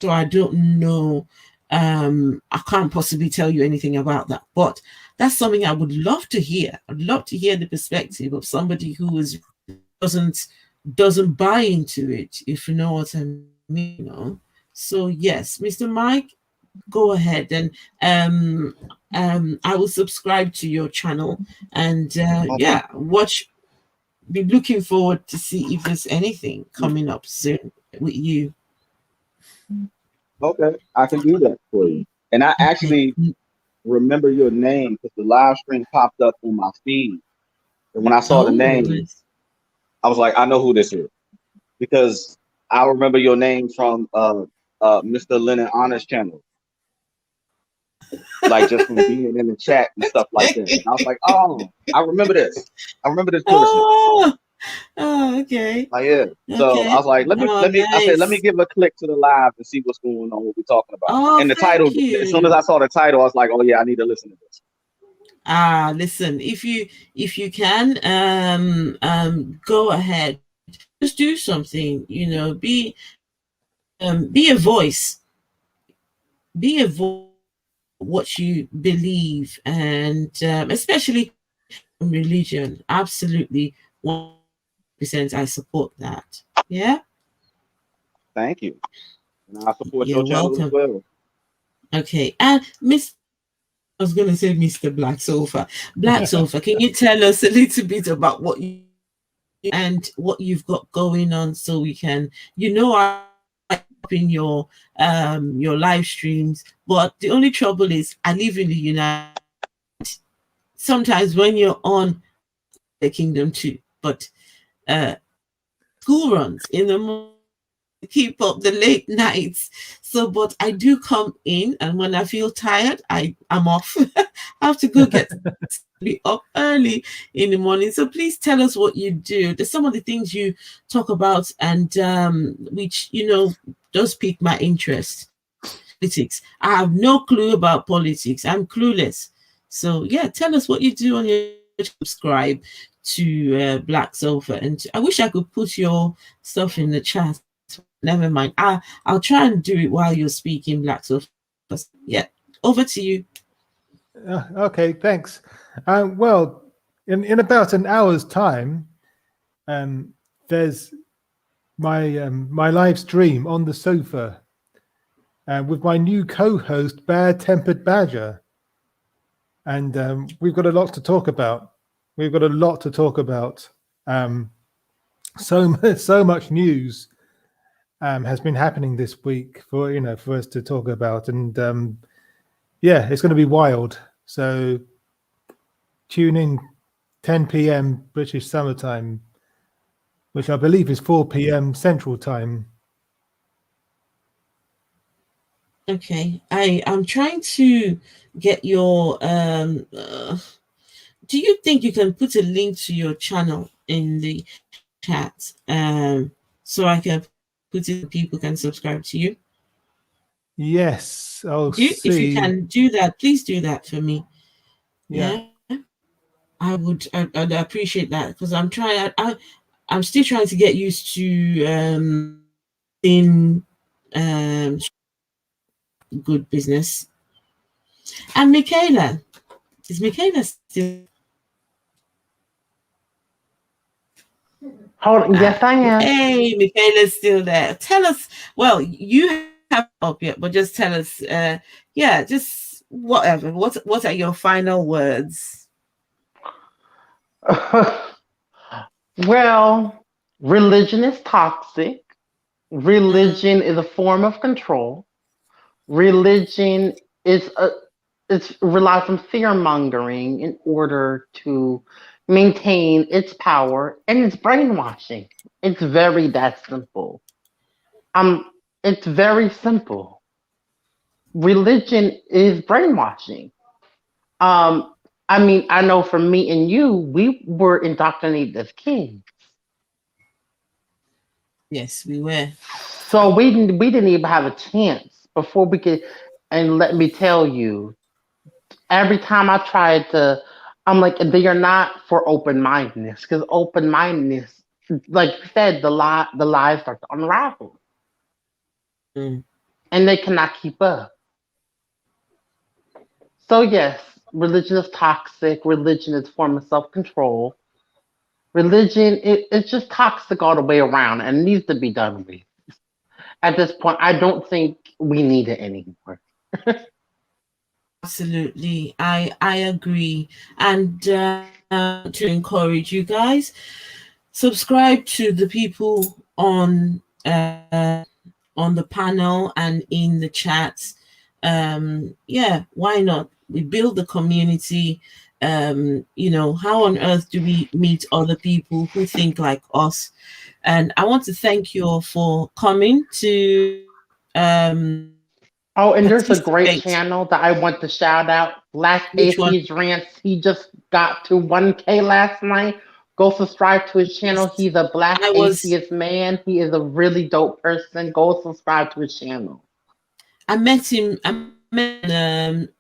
so I don't know. I can't possibly tell you anything about that, but that's something I would love to hear. I'd love to hear the perspective of somebody who doesn't doesn't buy into it, if you know what I mean. So yes, Mr. Mike, go ahead and I will subscribe to your channel and Okay. yeah, watch. Be looking forward to see if there's anything coming up soon with you. Okay. I can do that for you. And I Okay. actually remember your name because the live stream popped up on my feed. And when I saw the Oh, name, nice. I was like, I know who this is because I remember your name from Mr. Lennon Honest channel, like just from being in the chat and stuff like that. And I was like, oh, I remember this. I remember this person. Oh, oh, okay. Like, yeah. So I Okay. was like, Oh, I said, let me nice. give a click to the live and see what's going on, what we're talking about. Oh, And the title, thank as soon as you. I saw the title, I was like, oh yeah, I need to listen to this. Listen, if you can, go ahead. Just do something, be a voice. Be a voice what you believe, and especially religion. Absolutely, 100%. I support that. Yeah. Thank you. And I support your You're channel as welcome. well. Okay. And Miss, I was going to say Mr. Black Sofa. Black Sofa, can you tell us a little bit about what you and what you've got going on so we can, I in your live streams, but the only trouble is I live in the United. Sometimes when you're on the kingdom too, but uh school runs in the morning, keep up the late nights. So, but I do come in, and when I feel tired, I'm off. I have to go get be up early in the morning. So please tell us what you do. There's some of the things you talk about, and which does pique my interest. Politics. I have no clue about politics. I'm clueless. So yeah, tell us what you do on your subscribe to Black Sofa, and I wish I could put your stuff in the chat. Never mind. I'll try and do it while you're speaking, Black Sofa. Yeah, over to you. Okay, thanks. Well, in about an hour's time, there's my live stream on the sofa with my new co-host, Bad Tempered Badger, and we've got a lot to talk about. We've got a lot to talk about. So much news has been happening this week for us to talk about, and yeah, it's going to be wild. So tune in 10 p.m. British summertime, which I believe is 4 p.m. Central Time. Okay, I'm trying to get your do you think you can put a link to your channel in the chat so I can put it, people can subscribe to you? Yes, I'll If you see. can do that, please do that for me. Yeah. Yeah, I'd appreciate that, because I'm still trying to get used to in good business. And Michaela, is Michaela still? Hold on. Yes, I am. Hey, Michaela's still there. Tell us. Well, you have up yet, but just tell us. Yeah, just whatever. What are your final words? Well, religion is toxic. Religion is a form of control. Religion is it relies on fear mongering in order to maintain its power, and it's brainwashing. It's very that simple. It's very simple. Religion is brainwashing. Um, I mean, I know for me and you, we were indoctrinated as kids, Yes, we were. so we didn't even have a chance before we could. And let me tell you, every time I tried to, I'm like, they are not for open mindedness, because open mindedness, like you said, the lies start to unravel, Mm. and they cannot keep up. So yes, religion is toxic. Religion is a form of self control. Religion, it's just toxic all the way around, and needs to be done with. At this point, I don't think we need it anymore. Absolutely, I agree, and to encourage you guys, subscribe to the people on the panel and in the chats. Yeah, why not? We build the community. How on earth do we meet other people who think like us? And I want to thank you all for coming to Oh, and there's a great participate. channel that I want to shout out. Black Which one? Atheist Rants. He just got to 1K last night. Go subscribe to his channel. He's a black I was atheist man. He is a really dope person. Go subscribe to his channel. I met him. I met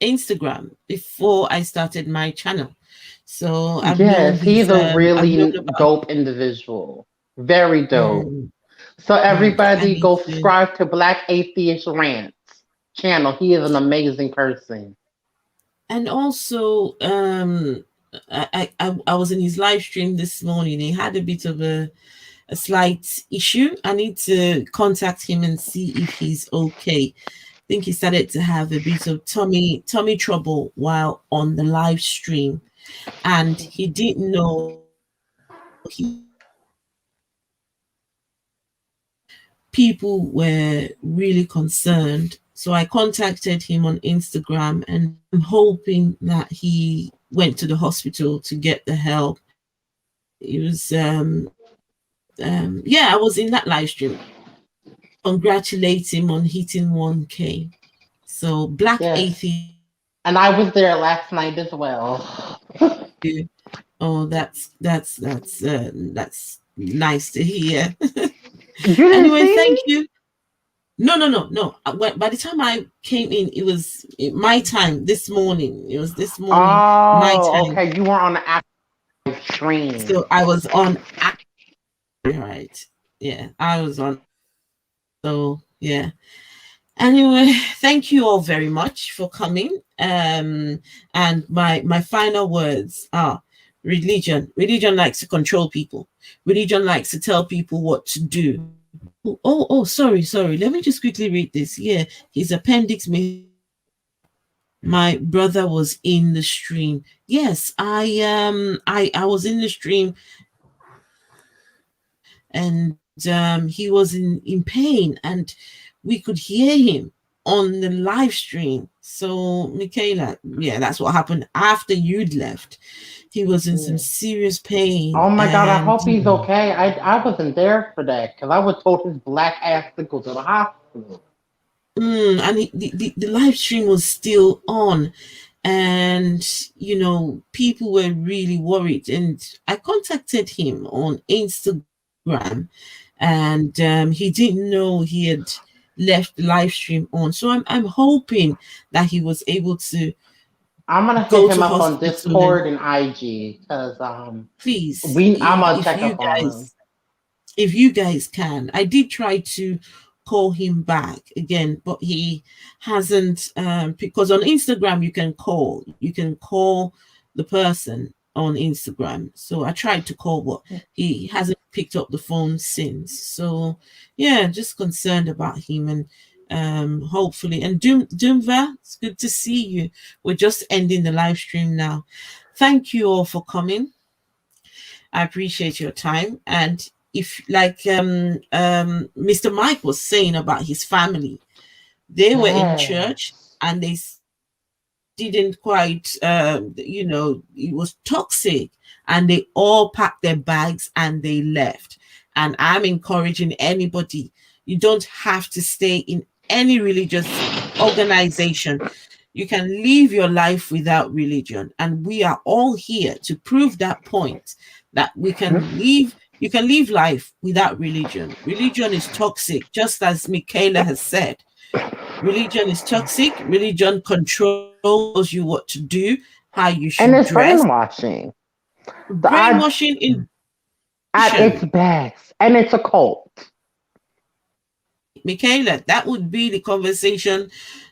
Instagram before I started my channel, so I've known Yes, he's a I've known really about. dope individual. Very dope. Mm, So I everybody need go to. subscribe to Black Atheist Rants channel. He is an amazing person. And also, I was in his live stream this morning. He had a bit of a slight issue. I need to contact him and see if he's okay. I think he started to have a bit of tummy trouble while on the live stream, and he didn't know he, people were really concerned. So I contacted him on Instagram, and I'm hoping that he went to the hospital to get the help. It was yeah, I was in that live stream. Congratulate him on hitting 1K. So Black Yes. Atheist. And I was there last night as well. Oh, that's nice to hear. You didn't Anyway, see thank me? you. No. By the time I came in, it was my time this morning. It was this morning, my Oh, time. okay. You were on the actual stream. So I was on. Right. Yeah, I was on. So yeah. Anyway, thank you all very much for coming. And my final words are: religion likes to control people. Religion likes to tell people what to do. Sorry. Let me just quickly read this. Yeah, his appendix may. My brother was in the stream. Yes, I was in the stream, and he was in pain, and we could hear him on the live stream. So Michaela, yeah, that's what happened after you'd left. He was in some serious pain, Oh my God, I and hope he's okay. I wasn't there for that because I would told his black ass to go to the hospital. and the live stream was still on, and people were really worried, and I contacted him on Instagram, and he didn't know he had left the live stream on. So I'm hoping that he was able to I'm gonna hit go him to up on hospital. And Discord and IG because please, I'm gonna if check you up on him. guys can. I did try to call him back again, but he hasn't, because on Instagram you can call the person on Instagram. So I tried to call, but he hasn't picked up the phone since. So yeah, just concerned about him, and hopefully. And Doomva, it's good to see you. We're just ending the live stream now. Thank you all for coming. I appreciate your time. And if, like Mr. Mike was saying about his family, they were in church and they didn't quite, it was toxic, and they all packed their bags and they left. And I'm encouraging anybody, you don't have to stay in any religious organization. You can live your life without religion, and we are all here to prove that point, that we can live. You can live life without religion. Religion is toxic, just as Michaela has said. Religion is toxic. Religion controls you what to do, how you should And it's dress. brainwashing. Brainwashing in At its best. And it's a cult. Michaela, that would be the conversation.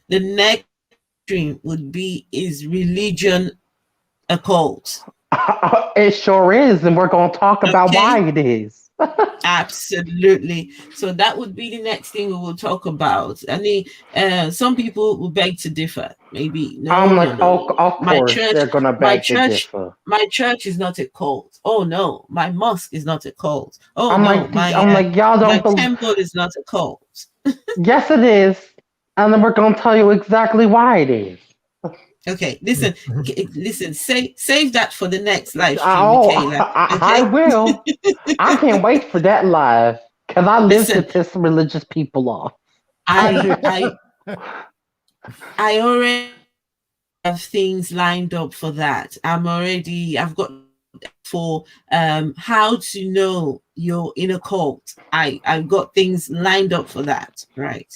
The next stream would be, is religion a cult? It sure is, and we're going to talk about why it is. Absolutely. So that would be the next thing we will talk about. I mean, some people will beg to differ. Maybe I'm no, no, like, no, oh, no. of My course church, they're gonna my beg to church, differ. my church is not a cult. Oh no, my mosque is not a cult. Oh I'm no, like, I'm like, y'all my don't believe. temple is not a cult. Yes, it is, and then we're gonna tell you exactly why it is. Okay, listen, listen. Save that for the next live stream, Oh, Michaela. I Okay, will. I can't wait for that live because I live to listen. piss religious people off. I I do. I I already have things lined up for that. I've got for how to know you're in a cult. I've got things lined up for that. Right.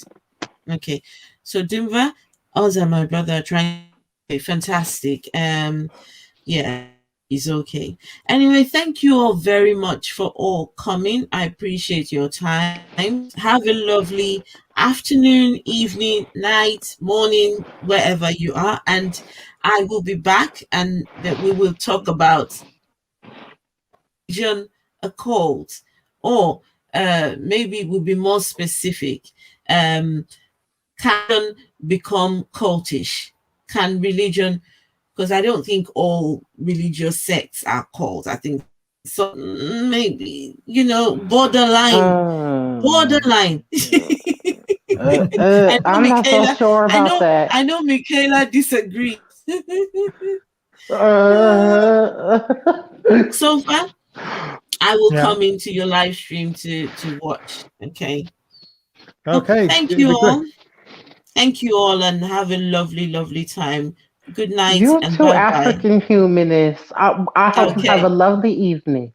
Okay. So Dimva, us and my brother are trying. Okay, fantastic. Yeah, it's okay. Anyway, thank you all very much for all coming. I appreciate your time. Have a lovely afternoon, evening, night, morning, wherever you are. And I will be back and that we will talk about religion, a cult, or maybe we'll be more specific. Can become cultish? Can religion, because I don't think all religious sects are cults. I think some maybe, borderline. Um, Borderline. I know I'm not so Michaela. sure I about know that. I know Michaela disagrees. Uh, So far, I will Yeah. come into your live stream to watch. Okay. So Okay. thank It'd you be great. all. Thank you all and have a lovely, lovely time. Good night you and too, bye bye. African humanists. I hope you have a Okay. lovely evening.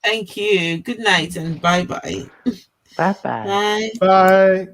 Thank you. Good night and bye bye. Bye bye. Bye. Bye.